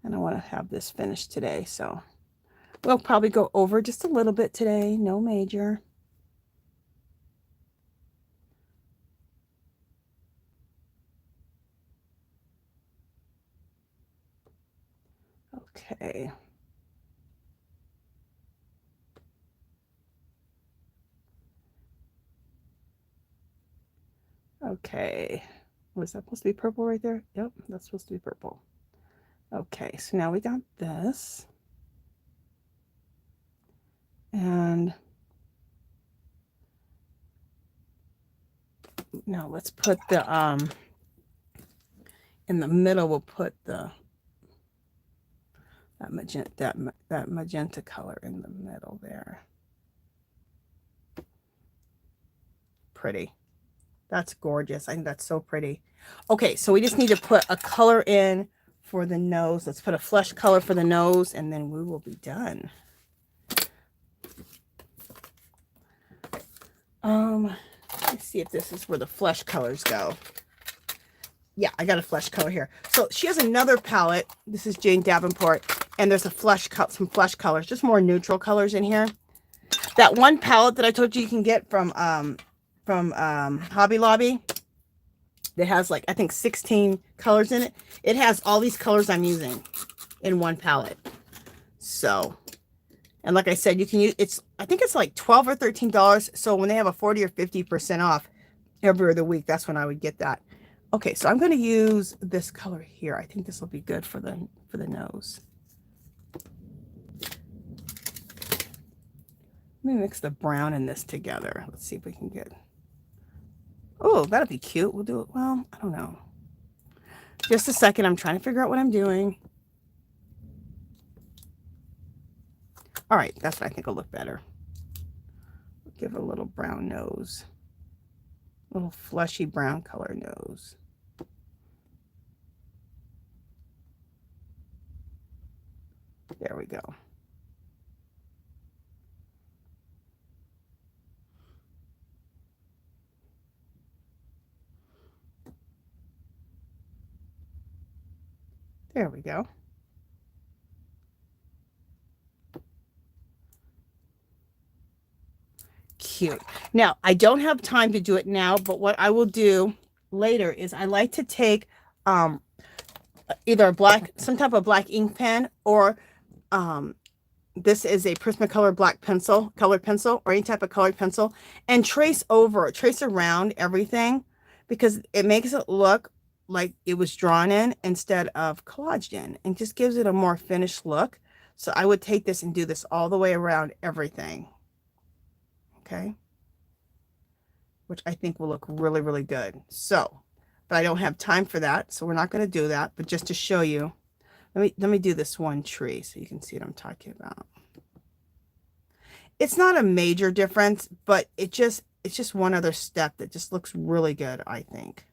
And I want to have this finished today. So we'll probably go over just a little bit today. No major. Okay. Okay. Was that supposed to be purple right there? Yep, that's supposed to be purple. Okay, so now we got this. And no, let's put the, in the middle, we'll put the, that magenta color in the middle there. Pretty. That's gorgeous. I think that's so pretty. Okay, so we just need to put a color in for the nose. Let's put a flesh color for the nose, and then we will be done. Let's see if this is where the flesh colors go. Yeah, I got a flesh color here. So she has another palette. This is Jane Davenport, and there's a some flesh colors, just more neutral colors in here. That one palette that I told you can get from Hobby Lobby, that has like, I think 16 colors in it. It has all these colors I'm using in one palette. So, and like I said, you can use, I think it's like $12 or $13. So when they have a 40 or 50% off every other week, that's when I would get that. Okay, so I'm going to use this color here. I think this will be good for the nose. Let me mix the brown and this together. Let's see if we can get, oh, that'll be cute. We'll do it, well, I don't know. Just a second, I'm trying to figure out what I'm doing. All right, that's what I think will look better. Give it a little brown nose. A little fleshy brown color nose. There we go. There we go. Cute. Now, I don't have time to do it now, but what I will do later is I like to take either some type of black ink pen, or this is a Prismacolor black pencil, colored pencil, or any type of colored pencil, and trace around everything, because it makes it look like it was drawn in instead of collaged in, and just gives it a more finished look. So I would take this and do this all the way around everything. Okay. Which I think will look really, really good. So, but I don't have time for that, so we're not going to do that. But just to show you, let me do this one tree so you can see what I'm talking about. It's not a major difference, but it's just one other step that just looks really good, I think.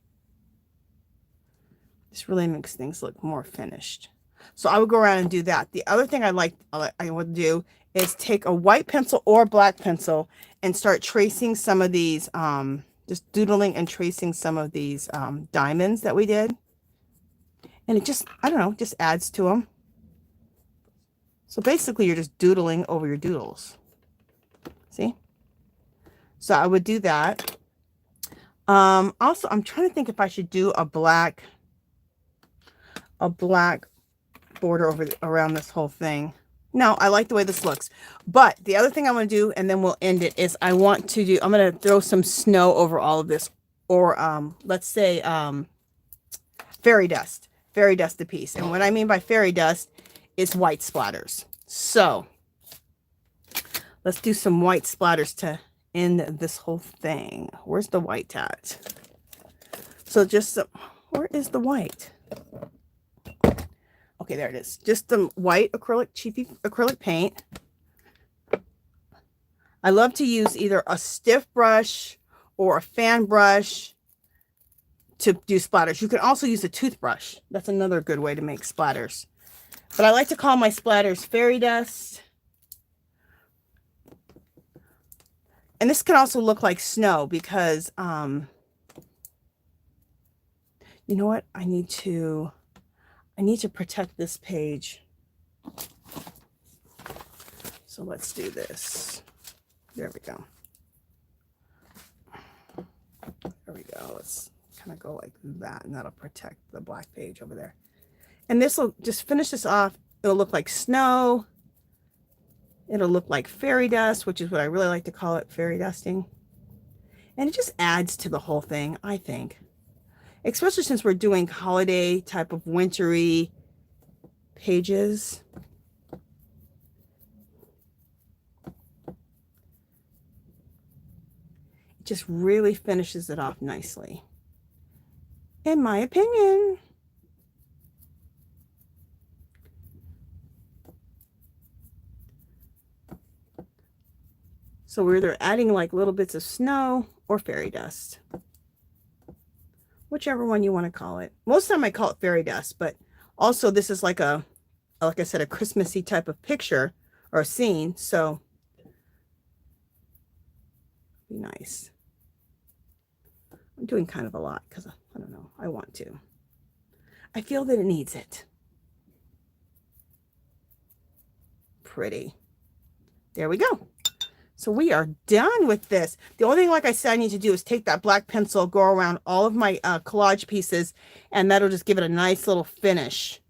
This really makes things look more finished. So I would go around and do that. The other thing I would do is take a white pencil or black pencil and start tracing some of these, just doodling and tracing some of these diamonds that we did. And it just, I don't know, just adds to them. So basically you're just doodling over your doodles. See? So I would do that. Also, I'm trying to think if I should do a black border around this whole thing. No, I like the way this looks. But the other thing I want to do, and then we'll end it, is I'm going to throw some snow over all of this, or let's say fairy dust a piece. And what I mean by fairy dust is white splatters. So let's do some white splatters to end this whole thing. Where's the white at? So just where is the white? Okay, there it is. Just some white cheapy acrylic paint. I love to use either a stiff brush or a fan brush to do splatters. You can also use a toothbrush. That's another good way to make splatters. But I like to call my splatters fairy dust. And this can also look like snow because, you know what? I need to protect this page. So let's do this. There we go. There we go. Let's kind of go like that, and that'll protect the black page over there. And this will just finish this off. It'll look like snow. It'll look like fairy dust, which is what I really like to call it, fairy dusting. And it just adds to the whole thing, I think. Especially since we're doing holiday type of wintry pages. just really finishes it off nicely, in my opinion. So we're either adding like little bits of snow or fairy dust, whichever one you want to call it. Most of the time I call it fairy dust, but also this is like a, like I said, a Christmassy type of picture or a scene. So be nice. I'm doing kind of a lot because I don't know, I want to. I feel that it needs it. Pretty. There we go. So we are done with this. The only thing, like I said, I need to do is take that black pencil, go around all of my collage pieces, and that'll just give it a nice little finish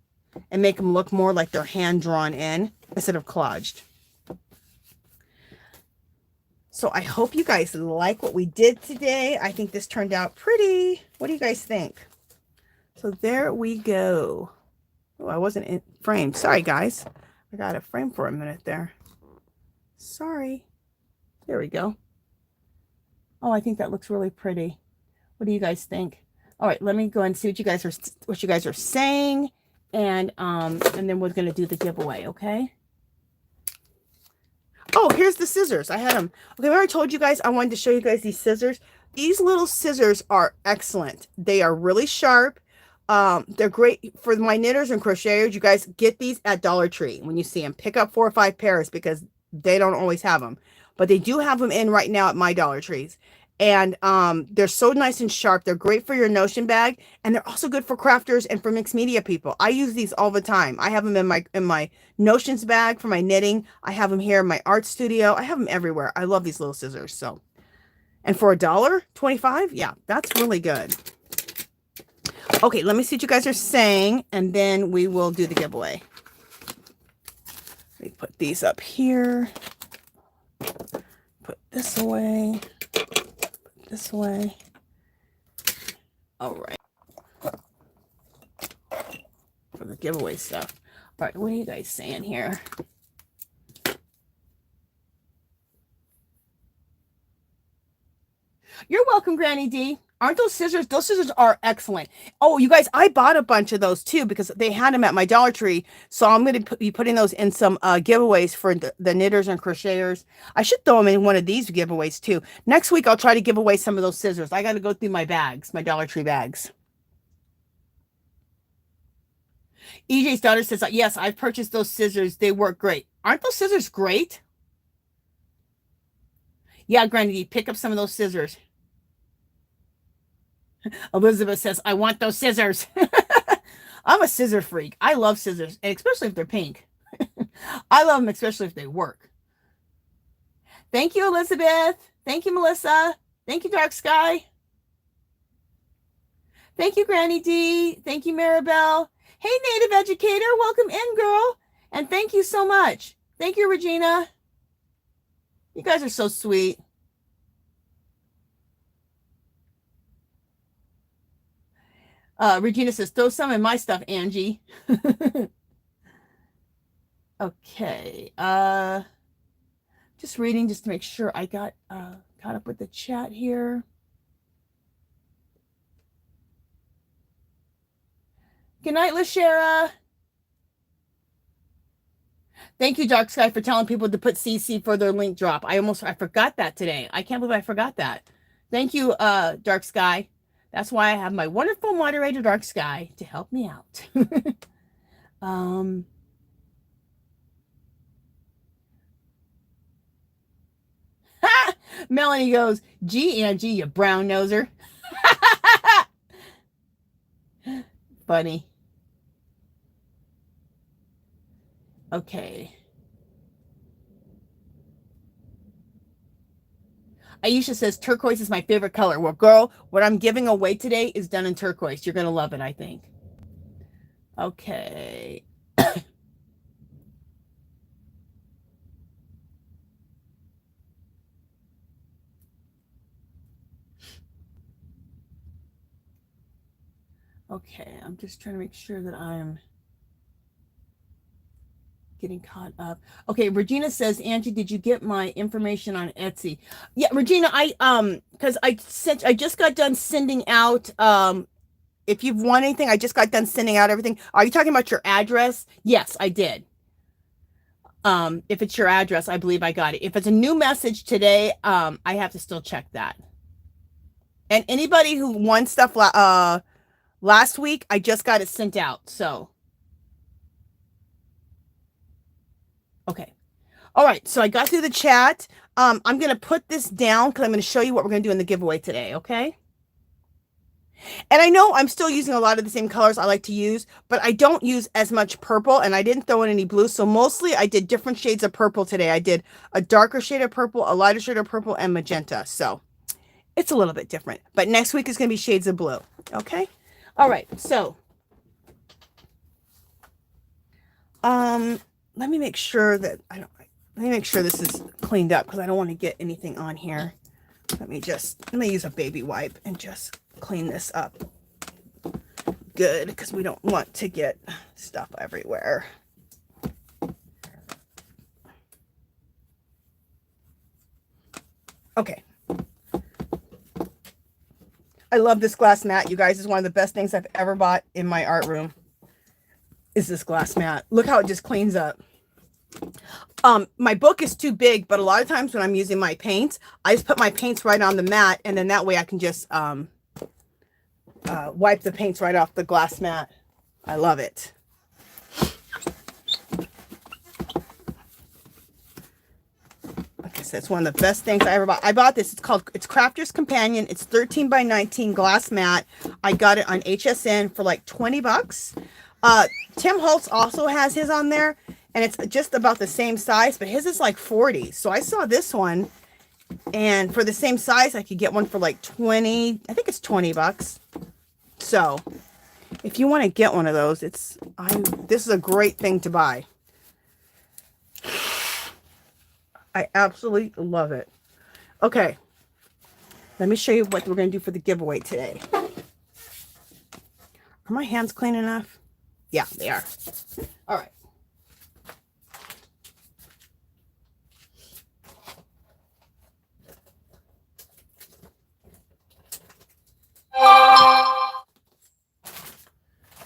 and make them look more like they're hand drawn in instead of collaged. So I hope you guys like what we did today. I think this turned out pretty. What do you guys think? So there we go. Oh, I wasn't in frame. Sorry, guys. I got a frame for a minute there. Sorry. There we go. Oh, I think that looks really pretty. What do you guys think? All right, let me go and see what you guys are saying, and then we're gonna do the giveaway, okay? Oh, here's the scissors. I had them. Okay, I already told you guys I wanted to show you guys these scissors. These little scissors are excellent. They are really sharp. They're great for my knitters and crocheters. You guys get these at Dollar Tree when you see them. Pick up 4 or 5 pairs because they don't always have them. But they do have them in right now at my Dollar Trees. And they're so nice and sharp. They're great for your Notion bag. And they're also good for crafters and for mixed media people. I use these all the time. I have them in my Notions bag for my knitting. I have them here in my art studio. I have them everywhere. I love these little scissors. So, and for $1.25, yeah, that's really good. Okay, let me see what you guys are saying, and then we will do the giveaway. Let me put these up here. Put this away. Put this away. All right. For the giveaway stuff. All right, what are you guys saying here? You're welcome, Granny D. Aren't those scissors? Those scissors are excellent. Oh, you guys, I bought a bunch of those too because they had them at my Dollar Tree. So I'm going to be putting those in some giveaways for the knitters and crocheters. I should throw them in one of these giveaways too. Next week, I'll try to give away some of those scissors. I got to go through my bags, my Dollar Tree bags. EJ's daughter says, yes, I've purchased those scissors. They work great. Aren't those scissors great? Yeah, Granny D, pick up some of those scissors. Elizabeth says, I want those scissors. I'm a scissor freak. I love scissors, and especially if they're pink. I love them, especially if they work. Thank you, Elizabeth. Thank you, Melissa. Thank you, Dark Sky. Thank you, Granny D. Thank you, Maribel. Hey, Native Educator. Welcome in, girl. And thank you so much. Thank you, Regina. You guys are so sweet. Regina says, throw some in my stuff, Angie. Okay. Just reading just to make sure I got caught up with the chat here. Good night, Lashera. Thank you, Dark Sky, for telling people to put CC for their link drop. I forgot that today. I can't believe I forgot that. Thank you, Dark Sky. That's why I have my wonderful moderator, Dark Sky, to help me out. Melanie goes, gee, Angie, you brown noser. Funny. Okay. Aisha says, turquoise is my favorite color. Well, girl, what I'm giving away today is done in turquoise. You're going to love it, I think. Okay. Okay, I'm just trying to make sure that I'm... getting caught up. Okay, Regina says, Angie, did you get my information on Etsy? Yeah, Regina, because I just got done sending out, if you've won anything, I just got done sending out everything. Are you talking about your address? Yes, I did. If it's your address, I believe I got it. If it's a new message today, I have to still check that. And anybody who won stuff last week, I just got it sent out. So, okay. All right. So I got through the chat. I'm going to put this down because I'm going to show you what we're going to do in the giveaway today. Okay. And I know I'm still using a lot of the same colors I like to use, but I don't use as much purple, and I didn't throw in any blue. So mostly I did different shades of purple today. I did a darker shade of purple, a lighter shade of purple, and magenta. So it's a little bit different, but next week is going to be shades of blue. Okay. All right. So, let me make sure that let me make sure this is cleaned up because I don't want to get anything on here. Let me use a baby wipe and just clean this up good because we don't want to get stuff everywhere. Okay. I love this glass mat, you guys. It's one of the best things I've ever bought in my art room is this glass mat. Look how it just cleans up. My book is too big, but a lot of times when I'm using my paints, I just put my paints right on the mat, and then that way I can just wipe the paints right off the glass mat. I love it. Like I said, it's one of the best things I ever bought. I bought this. It's Crafter's Companion. It's 13 by 19 glass mat. I got it on HSN for like 20 bucks. Tim Holtz also has his on there, and it's just about the same size, but his is like 40. So I saw this one, and for the same size, I could get one for like 20. I think it's 20 bucks. So if you want to get one of those, this is a great thing to buy. I absolutely love it. Okay. Let me show you what we're going to do for the giveaway today. Are my hands clean enough? Yeah, they are. All right.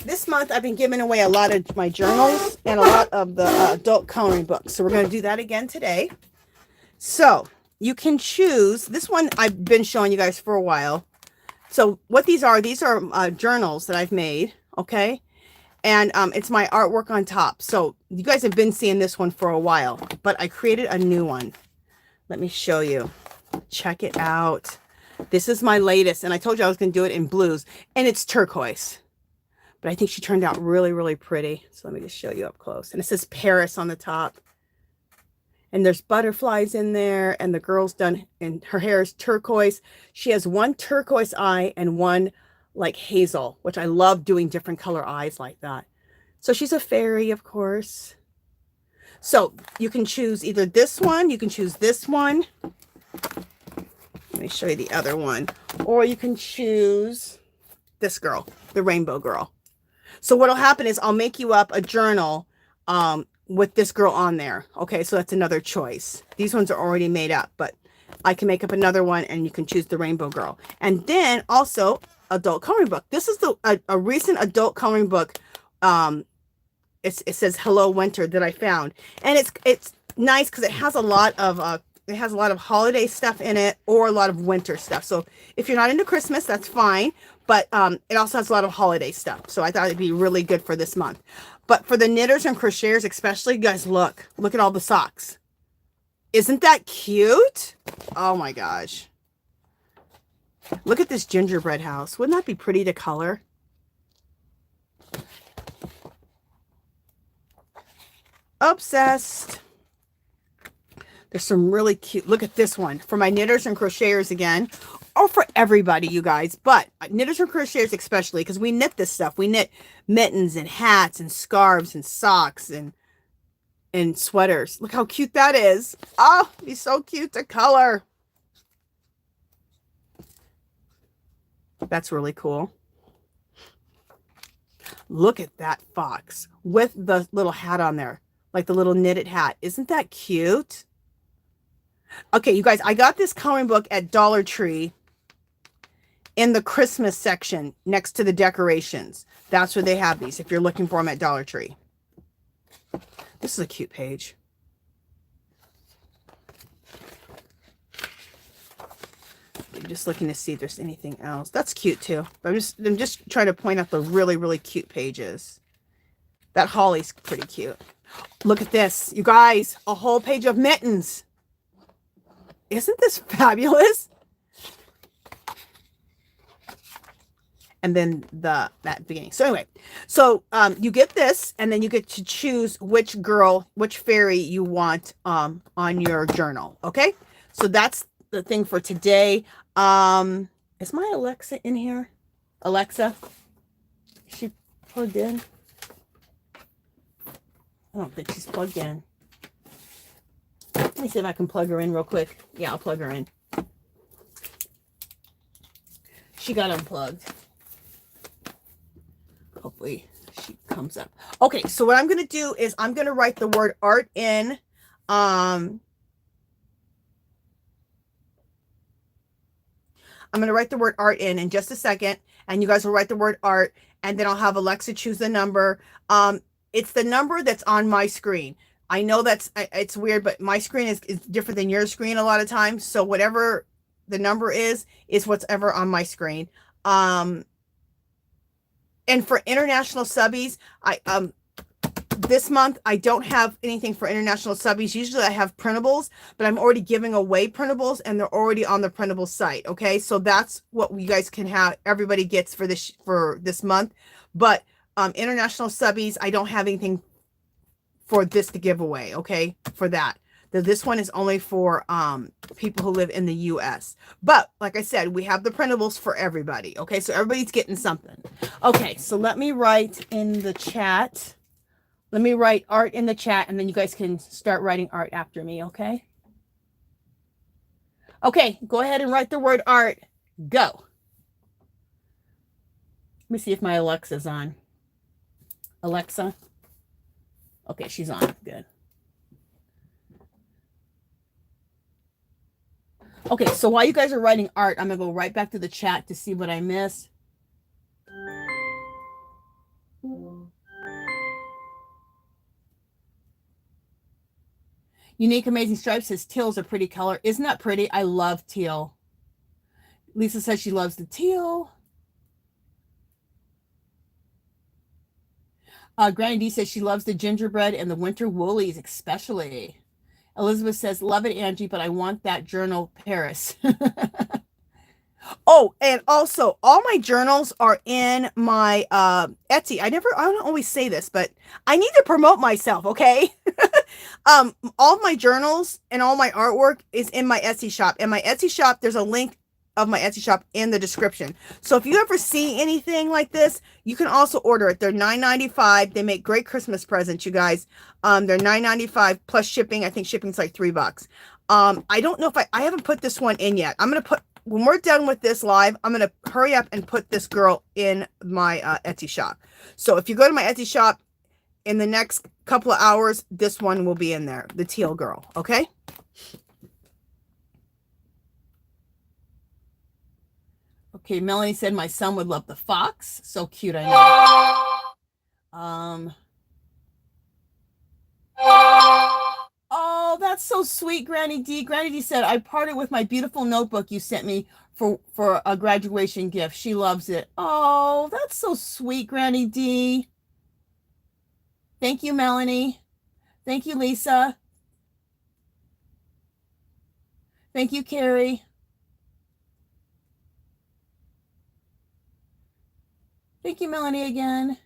This month, I've been giving away a lot of my journals and a lot of the adult coloring books. So we're going to do that again today. So you can choose. This one I've been showing you guys for a while. So what these are journals that I've made. Okay. And it's my artwork on top. So you guys have been seeing this one for a while, but I created a new one. Let me show you. Check it out. This is my latest, and I told you I was going to do it in blues, and it's turquoise. But I think she turned out really, really pretty. So let me just show you up close. And it says Paris on the top. And there's butterflies in there, and the girl's done, and her hair is turquoise. She has one turquoise eye and one like hazel, which I love doing different color eyes like that. So she's a fairy, of course. So you can choose either this one, you can choose this one. Let me show you the other one. Or you can choose this girl, the rainbow girl. So what'll happen is I'll make you up a journal with this girl on there. Okay, so that's another choice. These ones are already made up, but I can make up another one, and you can choose the rainbow girl. And then also adult coloring book. This is a recent adult coloring book. It says Hello Winter that I found, and it's nice because it has a lot of holiday stuff in it, or a lot of winter stuff. So if you're not into Christmas, that's fine. But it also has a lot of holiday stuff. So I thought it'd be really good for this month. But for the knitters and crocheters especially, guys, look at all the socks. Isn't that cute? Oh my gosh. Look at this gingerbread house. Wouldn't that be pretty to color? Obsessed. There's some really cute. Look at this one for my knitters and crocheters again, or for everybody, you guys. But knitters and crocheters especially, because we knit this stuff. We knit mittens and hats and scarves and socks and sweaters. Look how cute that is. Oh, it'd be so cute to color. That's really cool. Look at that fox with the little hat on there. like the little knitted hat. Isn't that cute? Okay, you guys, I got this coloring book at Dollar Tree in the Christmas section next to the decorations. That's where they have these if you're looking for them at Dollar Tree. This is a cute page. I'm just looking to see if there's anything else. That's cute too. I'm just trying to point out the really, really cute pages. That holly's pretty cute. Look at this, you guys, a whole page of mittens. Isn't this fabulous? And then that beginning. So anyway, so you get this, and then you get to choose which fairy you want on your journal. Okay, so that's the thing for today. Is my Alexa in here? Alexa, is she plugged in? I don't think she's plugged in. Let me see if I can plug her in real quick. Yeah, I'll plug her in. She got unplugged. Hopefully she comes up. Okay, so what I'm going to do is I'm going to write the word art in. I'm going to write the word art in just a second, and you guys will write the word art, and then I'll have Alexa choose the number. It's the number that's on my screen. I know it's weird, but my screen is different than your screen a lot of times. So whatever the number is what's ever on my screen. And for international subbies, this month I don't have anything for international subbies. Usually I have printables, but I'm already giving away printables, and they're already on the printable site. Okay, so that's what you guys can have. Everybody gets for this month, but international subbies, I don't have anything for this to give away. Okay, for that. This one is only for people who live in the US. But like I said, we have the printables for everybody. Okay, so everybody's getting something. Okay, so let me write in the chat. Let me write art in the chat, and then you guys can start writing art after me, okay? Okay, go ahead and write the word art. Go. Let me see if my Alexa's on. Alexa. Okay, she's on. Good. Okay, so while you guys are writing art, I'm going to go right back to the chat to see what I missed. Unique Amazing Stripes says teal's a pretty color. Isn't that pretty? I love teal. Lisa says she loves the teal. Granny D says she loves the gingerbread and the winter woolies especially. Elizabeth says, love it, Angie, but I want that journal Paris. Oh, and also all my journals are in my Etsy. I don't always say this, but I need to promote myself, okay? All my journals and all my artwork is in my Etsy shop. And my Etsy shop, there's a link of my Etsy shop in the description. So if you ever see anything like this, you can also order it. They're $9.95. They make great Christmas presents, you guys. They're $9.95 plus shipping. I think shipping's like $3. I don't know if I haven't put this one in yet. I'm going to put, when we're done with this live, I'm going to hurry up and put this girl in my Etsy shop. So if you go to my Etsy shop in the next couple of hours, this one will be in there, the teal girl. Okay. Okay, Melanie said my son would love the fox. So cute, I know. Oh, that's so sweet, Granny D. Granny D said, I parted with my beautiful notebook you sent me for a graduation gift. She loves it. Oh, that's so sweet, Granny D. Thank you, Melanie. Thank you, Lisa. Thank you, Carrie. Thank you, Melanie, again.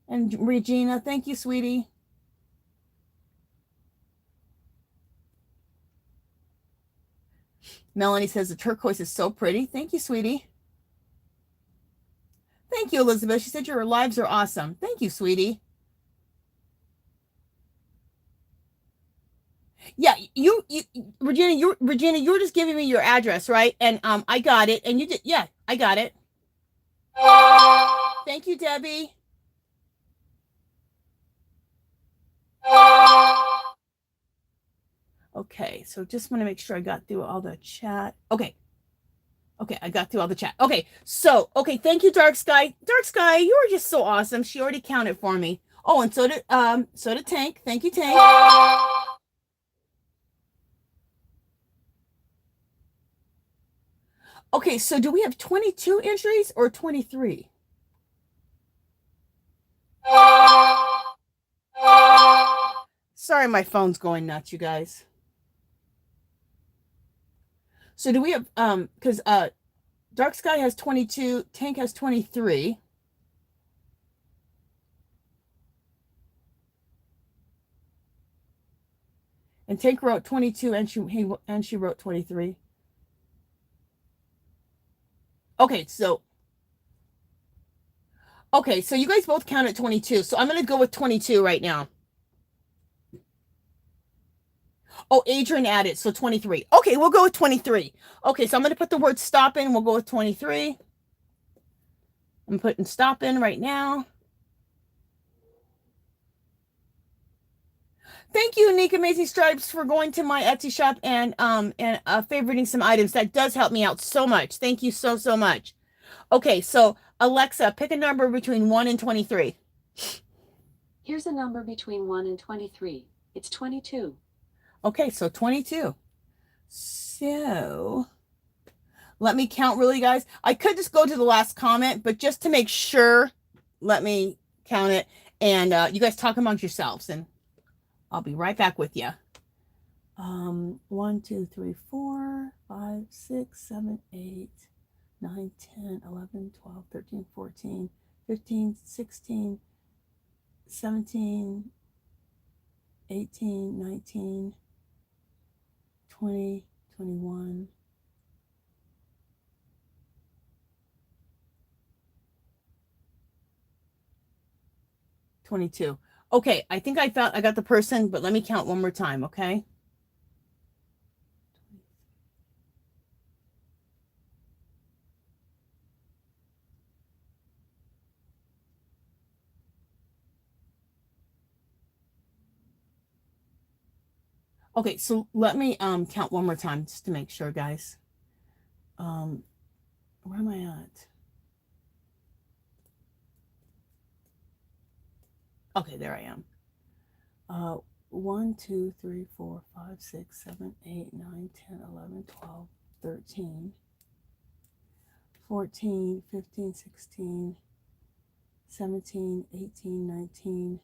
And Regina, thank you, sweetie. Melanie says the turquoise is so pretty. Thank you, sweetie. Thank you, Elizabeth. She said your lives are awesome. Thank you, sweetie. Yeah, Regina, you were just giving me your address, right? And I got it. And you did, yeah, I got it. Thank you, Debbie. Okay, so just want to make sure I got through all the chat. Okay. Okay, I got through all the chat. Okay, so, okay, thank you, Dark Sky. Dark Sky, you are just so awesome. She already counted for me. Oh, and so did Tank. Thank you, Tank. Okay, so do we have 22 entries or 23? Sorry, my phone's going nuts, you guys. So do we have, because Dark Sky has 22, Tank has 23. And Tank wrote 22 and she wrote 23. Okay, so you guys both counted 22. So I'm going to go with 22 right now. Oh, Adrian added, so 23. Okay, we'll go with 23. Okay, so I'm going to put the word stop in. We'll go with 23. I'm putting stop in right now. Thank you, Unique Amazing Stripes, for going to my Etsy shop and favoriting some items. That does help me out so much. Thank you so, so much. Okay, so Alexa, pick a number between 1 and 23. Here's a number between 1 and 23. It's 22. Okay, so 22. So let me count really, guys. I could just go to the last comment, but just to make sure, let me count it. And you guys talk amongst yourselves, and I'll be right back with you. 1, 2, 3, 4, 5, 6, 7, 8, 9, 10, 11, 12, 13, 14, 15, 16, 17, 18, 19, 20, 21. $22. Okay, I think I got the person, but let me count one more time, okay? Okay, so let me count one more time just to make sure, guys. Where am I at? Okay, there I am. 1, 2, 3, 4, 5, 6, 7, 8, 9, 10, 11, 12, 13, 14, 15, 16, 17, 18, 19,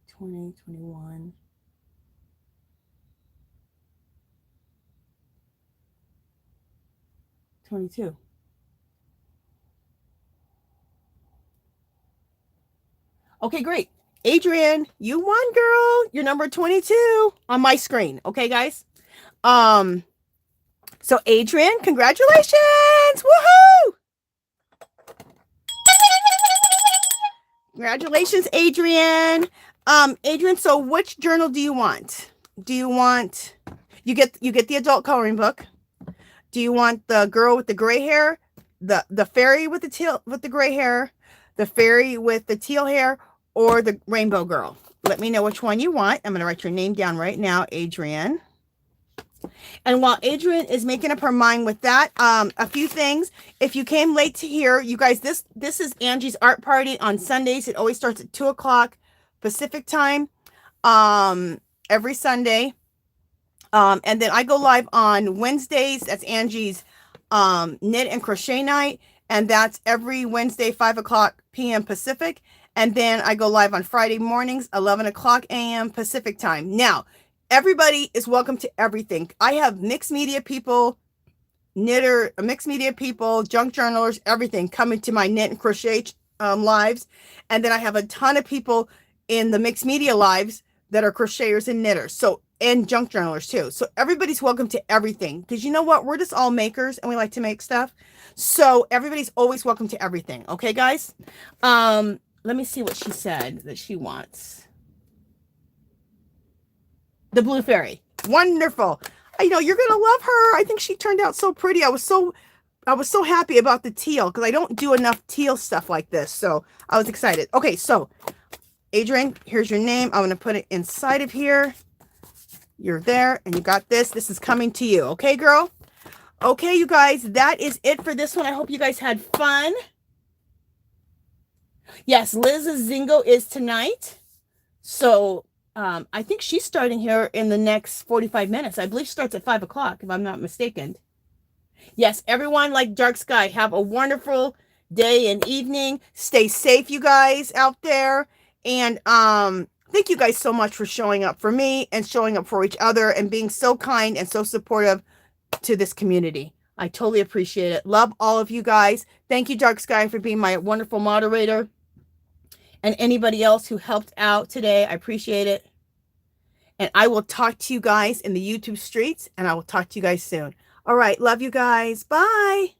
20, 21. 22. Okay, great. Adrian, you won, girl. You're number 22 on my screen. Okay, guys. So Adrian, congratulations. Woohoo! Congratulations, Adrian. Adrian, so which journal do you want? Do you want you get the adult coloring book? Do you want the girl with the gray hair, the fairy with the gray hair, the fairy with the teal hair, or the rainbow girl? Let me know which one you want. I'm going to write your name down right now, Adrian. And while Adrian is making up her mind with that, a few things. If you came late to hear, you guys, this is Angie's art party on Sundays. It always starts at 2 o'clock Pacific time, every Sunday. And then I go live on Wednesdays. That's Angie's knit and crochet night. And that's every Wednesday, 5 o'clock p.m. Pacific. And then I go live on Friday mornings, 11 o'clock a.m. Pacific time. Now, everybody is welcome to everything. I have mixed media people, mixed media people, junk journalers, everything coming to my knit and crochet lives. And then I have a ton of people in the mixed media lives that are crocheters and knitters. So, and junk journalers too. So everybody's welcome to everything. Because you know what? We're just all makers and we like to make stuff. So everybody's always welcome to everything. Okay, guys? Let me see what she said that she wants. The blue fairy. Wonderful. You know, you're going to love her. I think she turned out so pretty. I was so happy about the teal because I don't do enough teal stuff like this. So I was excited. Okay, so Adrian, here's your name. I'm going to put it inside of here. You're there and you got this. This is coming to you. Okay, girl? Okay, you guys, that is it for this one. I hope you guys had fun. Yes, Liz's Zingo is tonight. So I think she's starting here in the next 45 minutes. I believe she starts at 5 o'clock, if I'm not mistaken. Yes, everyone, like Dark Sky, have a wonderful day and evening. Stay safe, you guys out there. And thank you guys so much for showing up for me and showing up for each other and being so kind and so supportive to this community. I totally appreciate it. Love all of you guys. Thank you, Dark Sky, for being my wonderful moderator. And anybody else who helped out today, I appreciate it. And I will talk to you guys in the YouTube streets, and I will talk to you guys soon. All right. Love you guys. Bye.